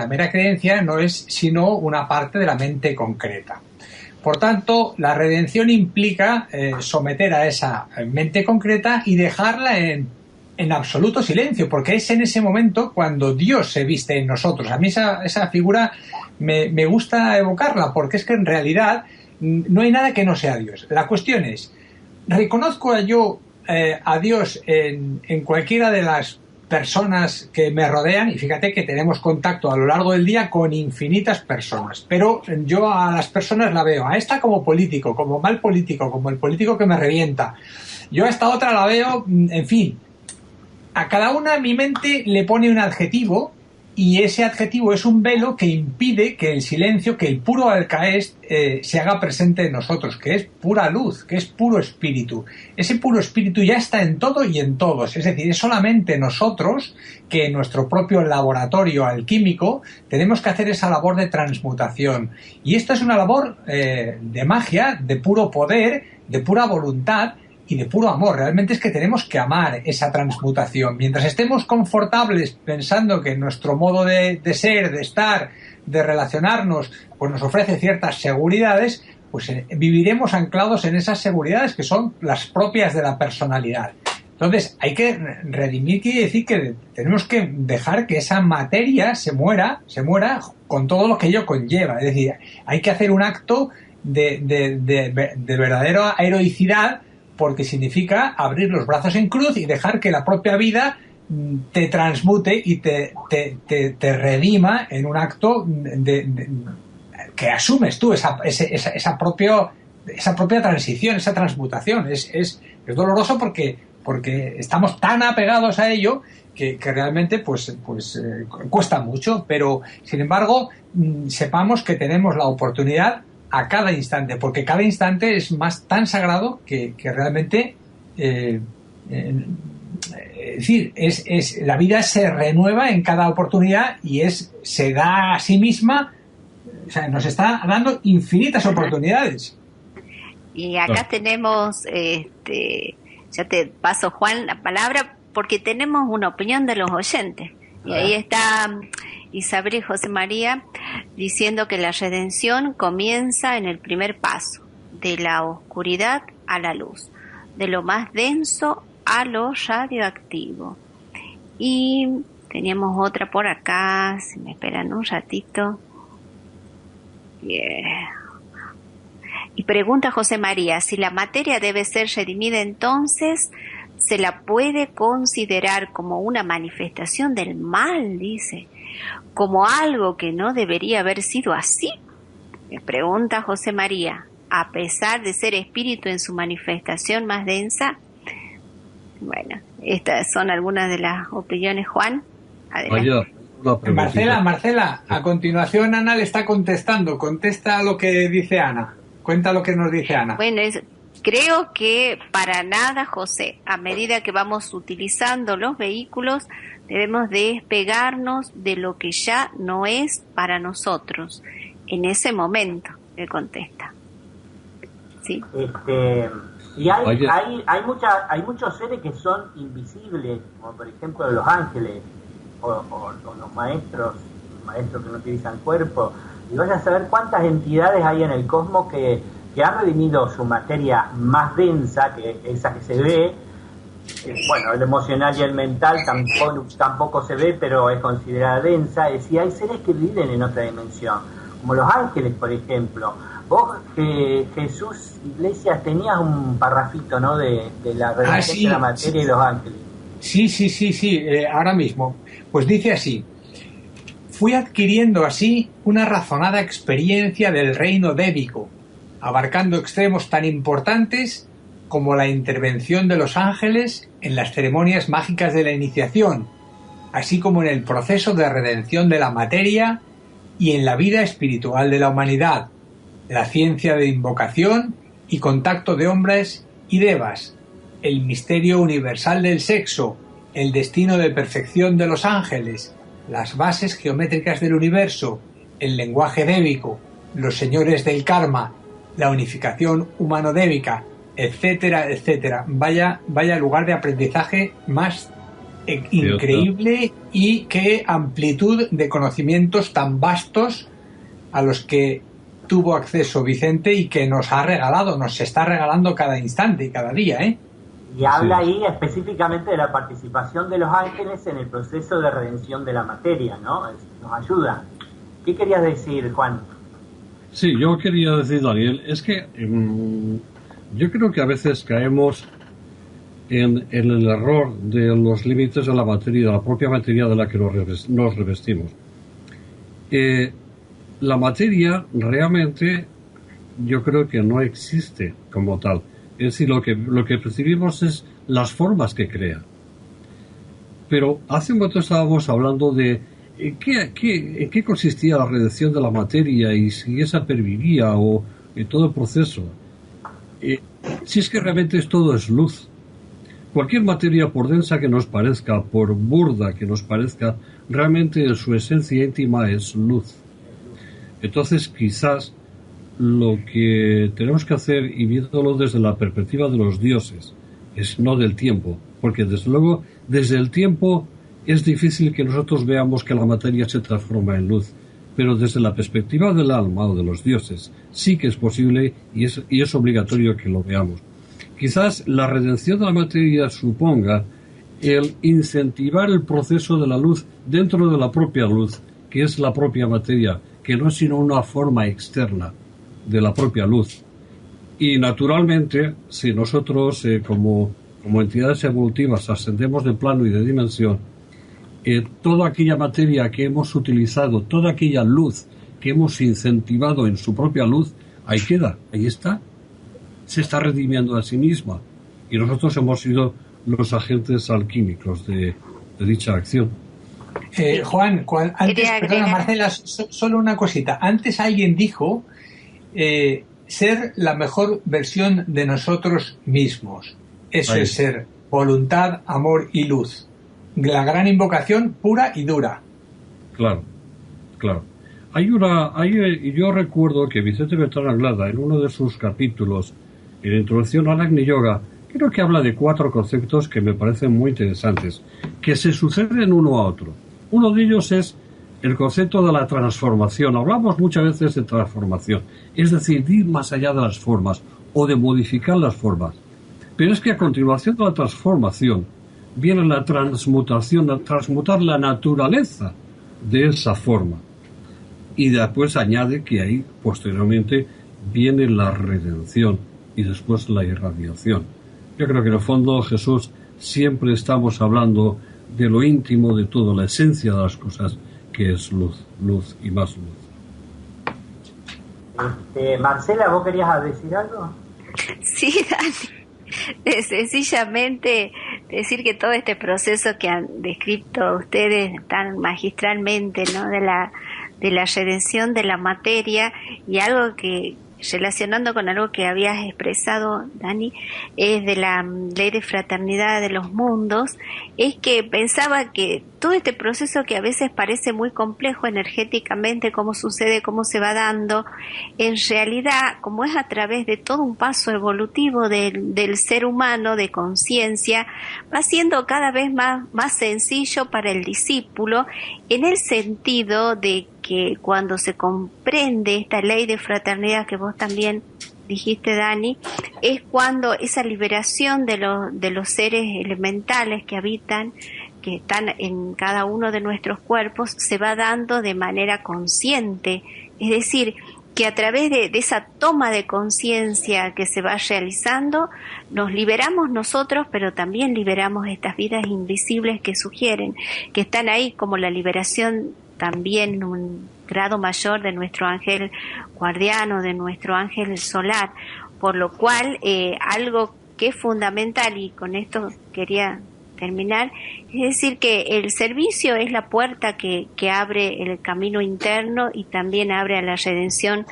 mera creencia no es sino una parte de la mente concreta. Por tanto, la redención implica someter a esa mente concreta y dejarla en absoluto silencio, porque es en ese momento cuando Dios se viste en nosotros. A mí esa figura me gusta evocarla, porque es que en realidad no hay nada que no sea Dios. La cuestión es, ¿reconozco yo a Dios en cualquiera de las personas que me rodean? Y fíjate que tenemos contacto a lo largo del día con infinitas personas, pero yo a las personas la veo, a esta como político, como mal político, como el político que me revienta. Yo a esta otra la veo, en fin, a cada una mi mente le pone un adjetivo, y ese adjetivo es un velo que impide que el silencio, que el puro alcaés se haga presente en nosotros, que es pura luz, que es puro espíritu. Ese puro espíritu ya está en todo y en todos, es decir, es solamente nosotros que en nuestro propio laboratorio alquímico tenemos que hacer esa labor de transmutación. Y esto es una labor de magia, de puro poder, de pura voluntad y de puro amor. Realmente es que tenemos que amar esa transmutación. Mientras estemos confortables pensando que nuestro modo de ser, de estar, de relacionarnos, pues nos ofrece ciertas seguridades, pues viviremos anclados en esas seguridades que son las propias de la personalidad. Entonces hay que redimir, quiere decir que tenemos que dejar que esa materia se muera con todo lo que ello conlleva. Es decir, hay que hacer un acto de verdadera heroicidad, porque significa abrir los brazos en cruz y dejar que la propia vida te transmute y te redima en un acto que asumes tú esa propia transición, esa transmutación. Es Es doloroso porque estamos tan apegados a ello que realmente pues cuesta mucho, pero sin embargo sepamos que tenemos la oportunidad a cada instante, porque cada instante es tan sagrado que realmente es decir, la vida se renueva en cada oportunidad y se da a sí misma, o sea, nos está dando infinitas oportunidades. Y acá tenemos, ya te paso, Juan, la palabra, porque tenemos una opinión de los oyentes. Y ahí está Isabel y José María diciendo que la redención comienza en el primer paso, de la oscuridad a la luz, de lo más denso a lo radioactivo. Y teníamos otra por acá, si me esperan un ratito. Y pregunta José María, si la materia debe ser redimida, entonces se la puede considerar como una manifestación del mal, dice, como algo que no debería haber sido así. Me pregunta José María, a pesar de ser espíritu en su manifestación más densa. Bueno, estas son algunas de las opiniones, Juan. Adelante. Marcela, a continuación Ana le está contestando. Contesta lo que dice Ana. Cuenta lo que nos dice Ana. Bueno, creo que para nada, José. A medida que vamos utilizando los vehículos, debemos despegarnos de lo que ya no es para nosotros. En ese momento, le contesta. ¿Sí? Y hay muchos seres que son invisibles, como por ejemplo los ángeles o los maestros que no utilizan cuerpo. Y vaya a saber cuántas entidades hay en el cosmos que han redimido su materia más densa, que esa que se ve. Bueno, el emocional y el mental tampoco se ve, pero es considerada densa. Es decir, hay seres que viven en otra dimensión, como los ángeles, por ejemplo. Vos, Jesús Iglesias, tenías un parrafito, ¿no?, de la redención de la materia y los ángeles. Sí, ahora mismo. Pues dice así: fui adquiriendo así una razonada experiencia del reino débico, abarcando extremos tan importantes como la intervención de los ángeles en las ceremonias mágicas de la iniciación, así como en el proceso de redención de la materia y en la vida espiritual de la humanidad, la ciencia de invocación y contacto de hombres y devas, el misterio universal del sexo, el destino de perfección de los ángeles, las bases geométricas del universo, el lenguaje débico, los señores del karma, la unificación humano-débica, etcétera, etcétera. Vaya lugar de aprendizaje más increíble y qué amplitud de conocimientos tan vastos a los que tuvo acceso Vicente y que nos está regalando cada instante y cada día, ¿eh? Y habla ahí específicamente de la participación de los ángeles en el proceso de redención de la materia, ¿no? Nos ayuda. ¿Qué querías decir, Juan? Sí, yo quería decir, Daniel, es que yo creo que a veces caemos en el error de los límites de la materia, de la propia materia de la que nos revestimos. La materia realmente yo creo que no existe como tal. Es decir, lo que percibimos es las formas que crea. Pero hace un momento estábamos hablando de en qué consistía la redención de la materia y si esa pervivía o en todo el proceso. Si es que realmente todo es luz. Cualquier materia, por densa que nos parezca, por burda que nos parezca, realmente en su esencia íntima es luz. Entonces, quizás lo que tenemos que hacer, y viéndolo desde la perspectiva de los dioses, es no del tiempo, porque desde luego desde el tiempo es difícil que nosotros veamos que la materia se transforma en luz, pero desde la perspectiva del alma o de los dioses sí que es posible y es obligatorio que lo veamos. Quizás la redención de la materia suponga el incentivar el proceso de la luz dentro de la propia luz, que es la propia materia, que no es sino una forma externa de la propia luz. Y naturalmente, si nosotros como entidades evolutivas ascendemos de plano y de dimensión, toda aquella materia que hemos utilizado, toda aquella luz que hemos incentivado en su propia luz, ahí queda, ahí está, se está redimiendo a sí misma. y nosotros hemos sido los agentes alquímicos de dicha acción. Juan, antes, perdona, Marcela, solo una cosita. Antes alguien dijo ser la mejor versión de nosotros mismos. Eso es ser voluntad, amor y luz. La gran invocación pura y dura. Claro. Yo recuerdo que Vicente Bertrán Anglada, en uno de sus capítulos, en la introducción al Agni Yoga, creo que habla de 4 conceptos que me parecen muy interesantes, que se suceden uno a otro. Uno de ellos es el concepto de la transformación. Hablamos muchas veces de transformación, es decir, de ir más allá de las formas o de modificar las formas. Pero es que a continuación de la transformación viene la transmutación, a transmutar la naturaleza de esa forma. Y después añade que ahí, posteriormente, viene la redención y después la irradiación. Yo creo que en el fondo, Jesús, siempre estamos hablando de lo íntimo de todo, la esencia de las cosas, que es luz, luz y más luz. Marcela, ¿vos querías decir algo? Sí, Dani. Sencillamente decir que todo este proceso que han descrito ustedes tan magistralmente, ¿no?, de la redención de la materia, y algo que, relacionando con algo que habías expresado, Dani, es de la ley de fraternidad de los mundos, es que pensaba que todo este proceso, que a veces parece muy complejo energéticamente, cómo sucede, cómo se va dando, en realidad, como es a través de todo un paso evolutivo del ser humano, de conciencia, va siendo cada vez más sencillo para el discípulo, en el sentido de que cuando se comprende esta ley de fraternidad que vos también dijiste, Dani, es cuando esa liberación de los seres elementales que habitan, que están en cada uno de nuestros cuerpos, se va dando de manera consciente. Es decir, que a través de esa toma de conciencia que se va realizando, nos liberamos nosotros, pero también liberamos estas vidas invisibles que sugieren, que están ahí, como la liberación también en un grado mayor de nuestro ángel guardiano, de nuestro ángel solar, por lo cual algo que es fundamental, y con esto quería terminar, es decir, que el servicio es la puerta que abre el camino interno y también abre a la redención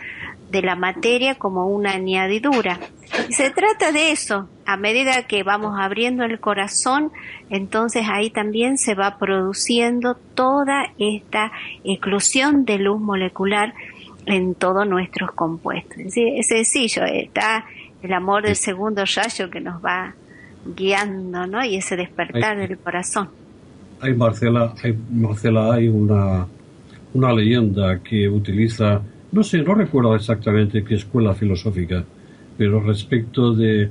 de la materia como una añadidura. Y se trata de eso, a medida que vamos abriendo el corazón, entonces ahí también se va produciendo toda esta eclosión de luz molecular en todos nuestros compuestos. Es decir, es sencillo, está el amor del segundo rayo que nos va guiando, ¿no? Y ese despertar del corazón. Marcela, hay una leyenda que utiliza, no recuerdo exactamente qué escuela filosófica, pero respecto de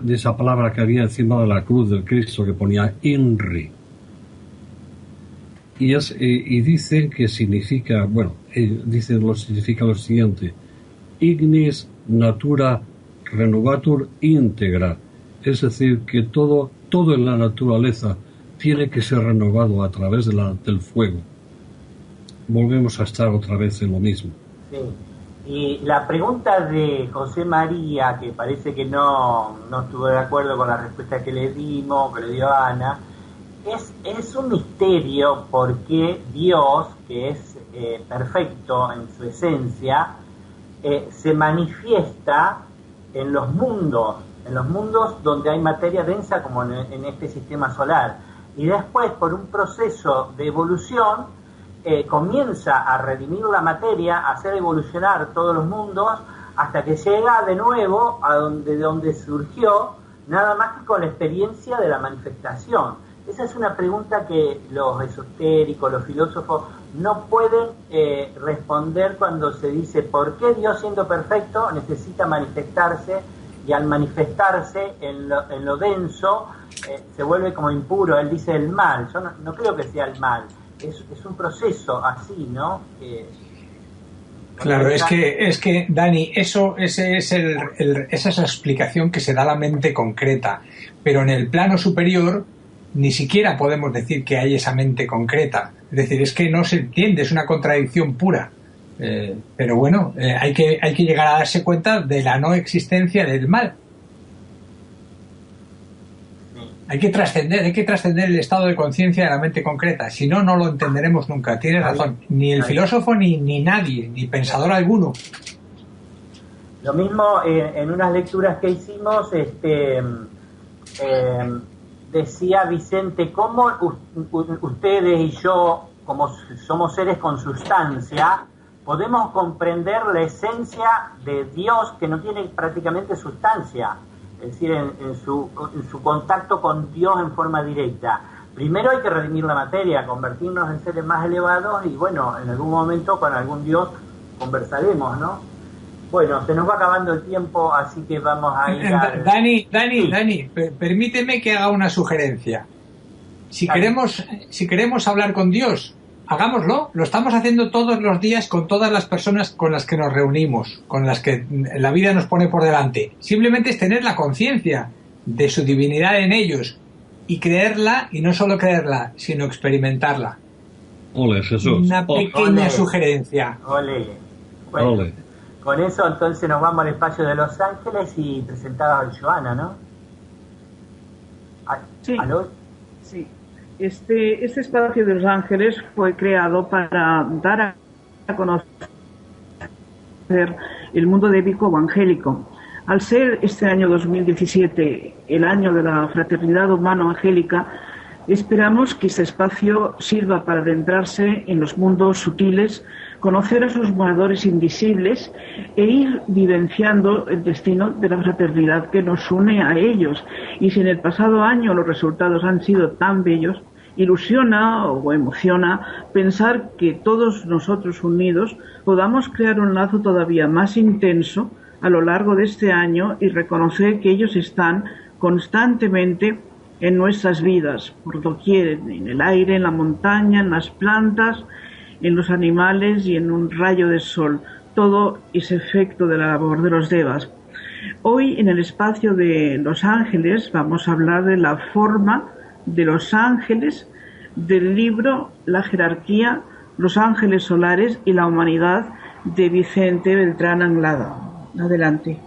esa palabra que había encima de la cruz del Cristo, que ponía INRI, y dicen que significa, significa lo siguiente: ignis natura renovatur integra, es decir, que todo en la naturaleza tiene que ser renovado a través del fuego. Volvemos a estar otra vez en lo mismo. Sí. Y la pregunta de José María, que parece que no estuvo de acuerdo con la respuesta que le dimos, que le dio Ana, es un misterio porque Dios, que es perfecto en su esencia, se manifiesta en los mundos donde hay materia densa, como en este sistema solar, y después, por un proceso de evolución, comienza a redimir la materia, a hacer evolucionar todos los mundos, hasta que llega de nuevo a donde surgió, nada más que con la experiencia de la manifestación. Esa es una pregunta que los esotéricos, los filósofos no pueden responder cuando se dice ¿por qué Dios, siendo perfecto, necesita manifestarse? Y al manifestarse en lo denso se vuelve como impuro. Él dice el mal. Yo no creo que sea el mal. Es un proceso así, ¿no? Claro, es que Dani, esa es esa explicación que se da a la mente concreta, pero en el plano superior ni siquiera podemos decir que hay esa mente concreta. Es decir, es que no se entiende, es una contradicción pura. Pero bueno, hay que llegar a darse cuenta de la no existencia del mal. Hay que trascender el estado de conciencia de la mente concreta, si no, no lo entenderemos nunca. Tienes razón, ni el filósofo ni nadie, ni pensador alguno. Lo mismo en unas lecturas que hicimos, decía Vicente, ¿cómo ustedes y yo, como somos seres con sustancia, podemos comprender la esencia de Dios que no tiene prácticamente sustancia? Es decir, en su contacto con Dios en forma directa. Primero hay que redimir la materia, convertirnos en seres más elevados y bueno, en algún momento con algún Dios conversaremos, ¿no? Bueno, se nos va acabando el tiempo, así que vamos a ir a... Dani, permíteme que haga una sugerencia. Si queremos hablar con Dios, hagámoslo. Lo estamos haciendo todos los días con todas las personas con las que nos reunimos, con las que la vida nos pone por delante. Simplemente es tener la conciencia de su divinidad en ellos y creerla, y no solo creerla, sino experimentarla. Ole, Jesús. Una pequeña sugerencia. Ole. Bueno, Ole. Con eso entonces nos vamos al espacio de Los Ángeles y presentaba a Joana, ¿no? Sí. ¿Aló? Sí. Este espacio de Los Ángeles fue creado para dar a conocer el mundo débico o angélico. Al ser este año 2017 el año de la fraternidad humano-angélica, esperamos que este espacio sirva para adentrarse en los mundos sutiles, conocer a sus moradores invisibles e ir vivenciando el destino de la fraternidad que nos une a ellos. Y si en el pasado año los resultados han sido tan bellos, ilusiona o emociona pensar que todos nosotros unidos podamos crear un lazo todavía más intenso a lo largo de este año y reconocer que ellos están constantemente en nuestras vidas, por doquier, en el aire, en la montaña, en las plantas, en los animales y en un rayo de sol. Todo ese efecto de la labor de los devas. Hoy, en el espacio de Los Ángeles, vamos a hablar de la forma de los ángeles del libro La jerarquía, los ángeles solares y la humanidad de Vicente Beltrán Anglada. Adelante.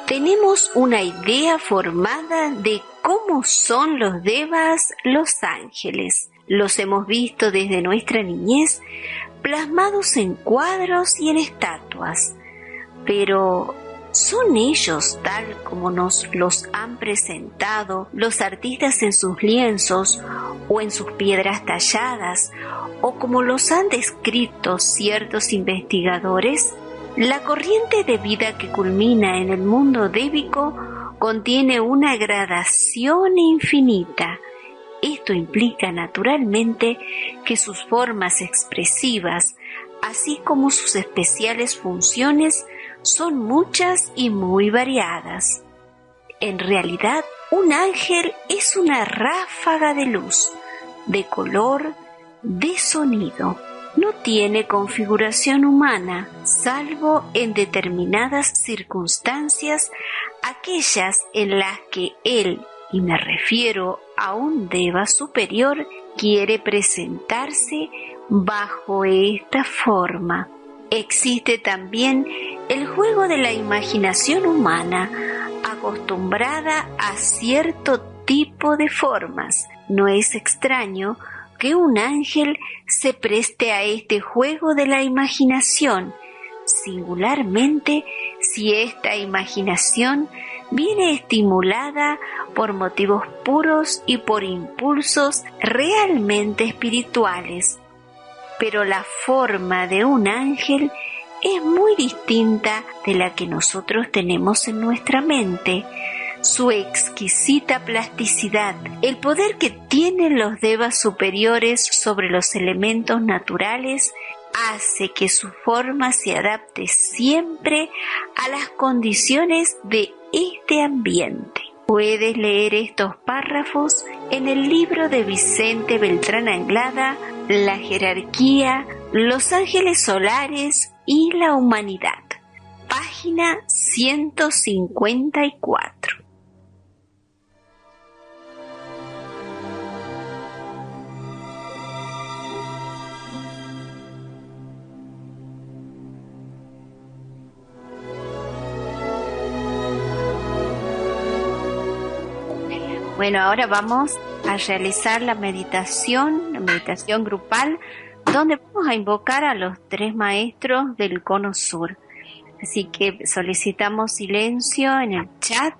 Tenemos una idea formada de cómo son los devas, los ángeles. Los hemos visto desde nuestra niñez, plasmados en cuadros y en estatuas. Pero, ¿son ellos tal como nos los han presentado los artistas en sus lienzos o en sus piedras talladas, o como los han descrito ciertos investigadores? La corriente de vida que culmina en el mundo débico contiene una gradación infinita. Esto implica naturalmente que sus formas expresivas, así como sus especiales funciones, son muchas y muy variadas. En realidad, un ángel es una ráfaga de luz, de color, de sonido. No tiene configuración humana, salvo en determinadas circunstancias, aquellas en las que él, y me refiero a un deva superior, quiere presentarse bajo esta forma. Existe también el juego de la imaginación humana, acostumbrada a cierto tipo de formas. No es extraño que un ángel se preste a este juego de la imaginación, singularmente si esta imaginación viene estimulada por motivos puros y por impulsos realmente espirituales. Pero la forma de un ángel es muy distinta de la que nosotros tenemos en nuestra mente. Su exquisita plasticidad, el poder que tienen los devas superiores sobre los elementos naturales, hace que su forma se adapte siempre a las condiciones de este ambiente. Puedes leer estos párrafos en el libro de Vicente Beltrán Anglada, La jerarquía, los ángeles solares y la humanidad. Página página 154. Bueno, ahora vamos a realizar la meditación grupal, donde vamos a invocar a los 3 maestros del Cono Sur. Así que solicitamos silencio en el chat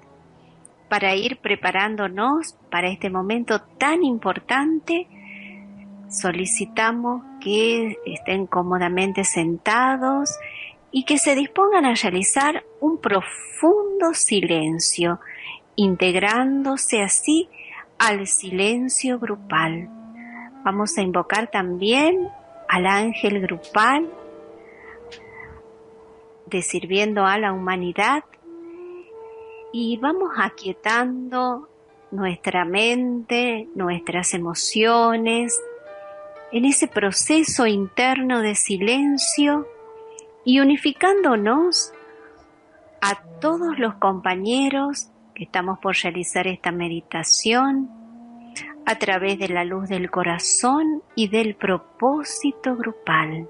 para ir preparándonos para este momento tan importante. Solicitamos que estén cómodamente sentados y que se dispongan a realizar un profundo silencio, integrándose así al silencio grupal. Vamos a invocar también al ángel grupal de sirviendo a la humanidad, y vamos aquietando nuestra mente, nuestras emociones, en ese proceso interno de silencio, y unificándonos a todos los compañeros que estamos por realizar esta meditación a través de la luz del corazón y del propósito grupal.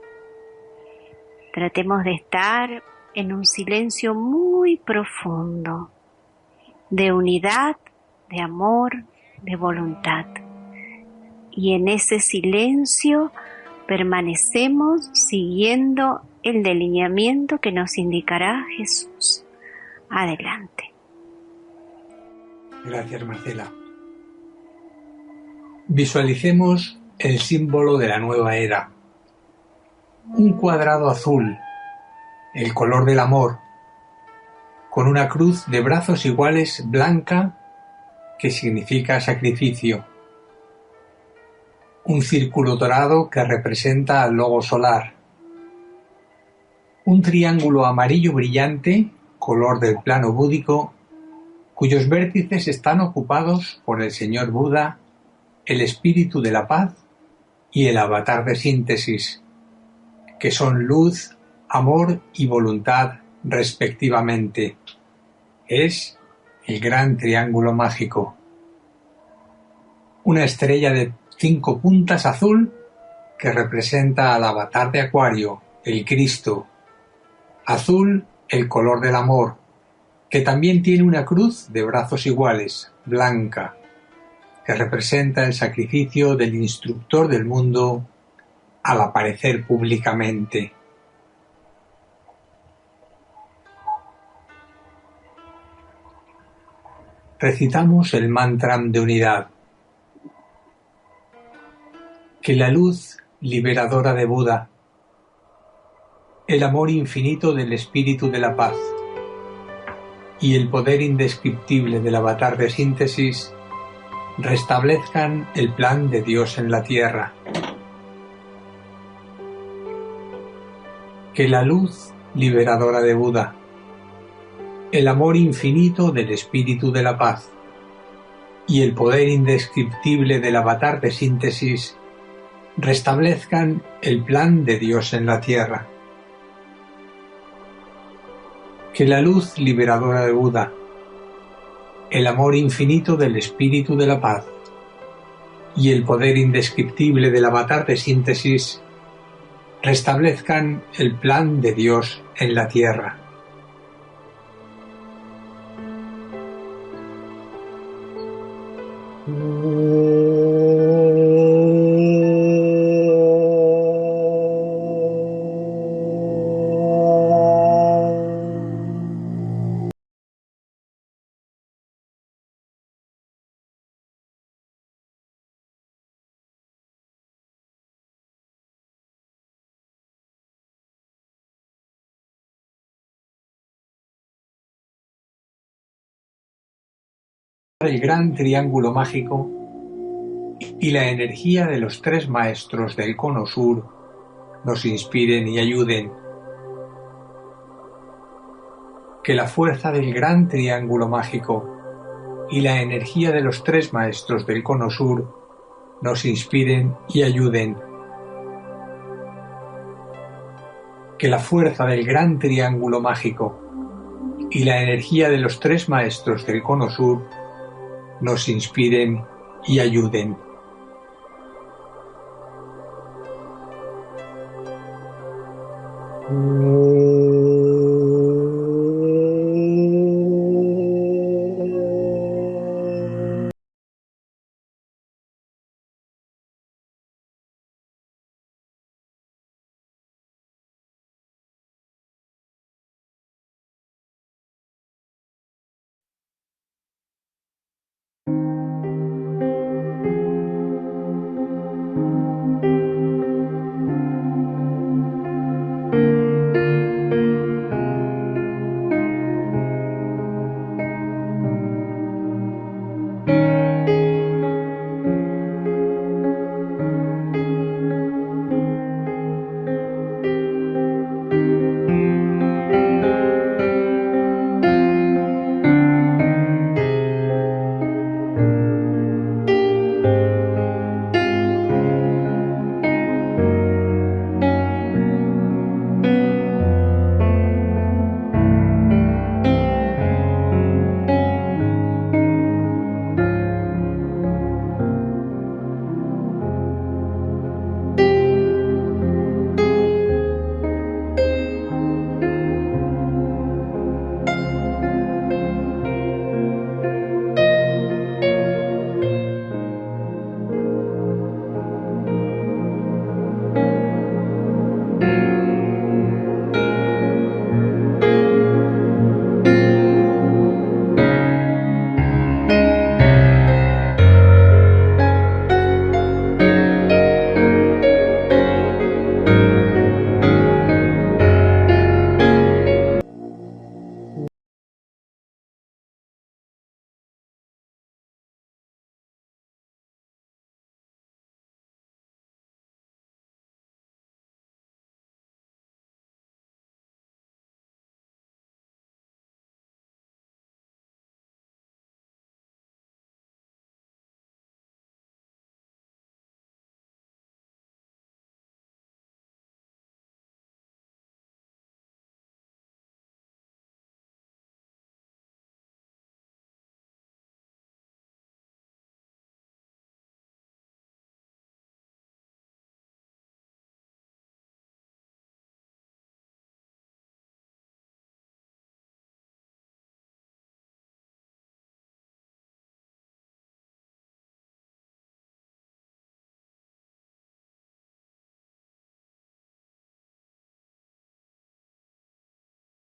Tratemos de estar en un silencio muy profundo, de unidad, de amor, de voluntad. Y en ese silencio permanecemos siguiendo el delineamiento que nos indicará Jesús. Adelante. Gracias, Marcela. Visualicemos el símbolo de la nueva era. Un cuadrado azul, el color del amor, con una cruz de brazos iguales blanca que significa sacrificio. Un círculo dorado que representa al logo solar. Un triángulo amarillo brillante, color del plano búdico, cuyos vértices están ocupados por el Señor Buda, el Espíritu de la Paz y el Avatar de Síntesis, que son luz, amor y voluntad respectivamente. Es el gran triángulo mágico. Una estrella de 5 puntas azul que representa al Avatar de Acuario, el Cristo. Azul, el color del amor, que también tiene una cruz de brazos iguales, blanca, que representa el sacrificio del instructor del mundo al aparecer públicamente. Recitamos el mantra de unidad. Que la luz liberadora de Buda, el amor infinito del Espíritu de la Paz y el poder indescriptible del Avatar de Síntesis restablezcan el plan de Dios en la tierra. Que la luz liberadora de Buda, el amor infinito del Espíritu de la Paz y el poder indescriptible del Avatar de Síntesis restablezcan el plan de Dios en la tierra. Que la luz liberadora de Buda, el amor infinito del Espíritu de la Paz y el poder indescriptible del Avatar de Síntesis restablezcan el plan de Dios en la tierra. El gran triángulo mágico y la energía de los 3 maestros del Cono Sur nos inspiren y ayuden. Que la fuerza del gran triángulo mágico y la energía de los 3 maestros del Cono Sur nos inspiren y ayuden. Que la fuerza del gran triángulo mágico y la energía de los 3 maestros del Cono Sur nos inspiren y ayuden.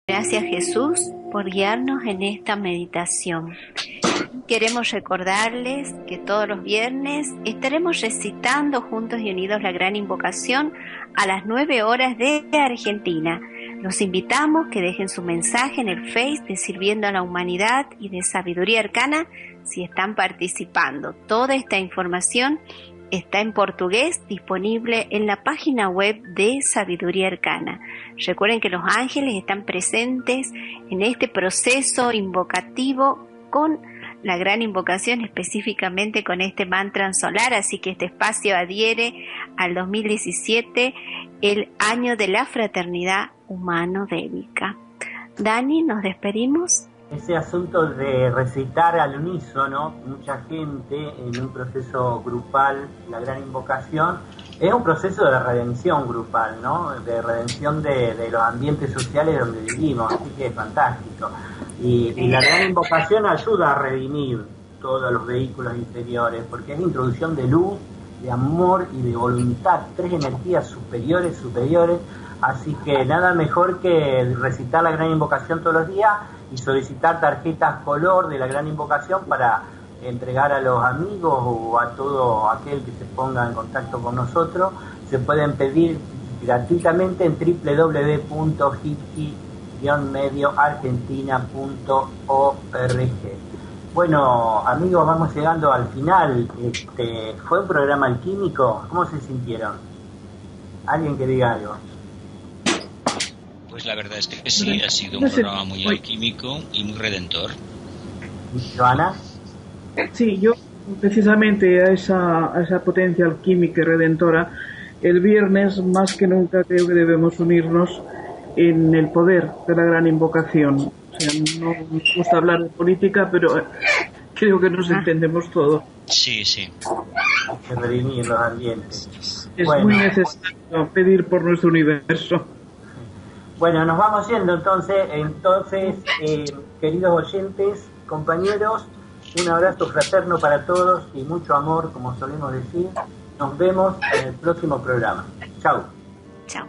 Gracias, Jesús, por guiarnos en esta meditación. Queremos recordarles que todos los viernes estaremos recitando juntos y unidos la gran invocación a las 9 horas de Argentina. Los invitamos que dejen su mensaje en el Face de Sirviendo a la Humanidad y de Sabiduría Arcana si están participando. Toda esta información está en portugués, disponible en la página web de Sabiduría Arcana. Recuerden que los ángeles están presentes en este proceso invocativo con la gran invocación, específicamente con este mantra solar, así que este espacio adhiere al 2017, el año de la fraternidad humano-védica. Dani, ¿nos despedimos? Ese asunto de recitar al unísono, mucha gente en un proceso grupal, la gran invocación, es un proceso de redención grupal, ¿no? De redención de los ambientes sociales donde vivimos, así que es fantástico. Y la gran invocación ayuda a redimir todos los vehículos inferiores, porque es introducción de luz, de amor y de voluntad, 3 energías superiores, así que nada mejor que recitar la gran invocación todos los días y solicitar tarjetas color de la gran invocación para entregar a los amigos o a todo aquel que se ponga en contacto con nosotros. Se pueden pedir gratuitamente en www.hipki-medioargentina.org. Bueno, amigos, vamos llegando al final. ¿Fue un programa alquímico? ¿Cómo se sintieron? ¿Alguien que diga algo? Pues la verdad es que sí, ha sido un programa muy alquímico y muy redentor. ¿Joana? Sí, yo precisamente a esa potencia alquímica y redentora, el viernes más que nunca creo que debemos unirnos en el poder de la gran invocación. O desgracia. No me gusta hablar de política, pero creo que nos entendemos todos. Sí, sí. Hay que redimir los ambientes. Es muy necesario pedir por nuestro universo. Bueno, nos vamos yendo entonces, queridos oyentes, compañeros, un abrazo fraterno para todos y mucho amor, como solemos decir. Nos vemos en el próximo programa. Chau. Chao.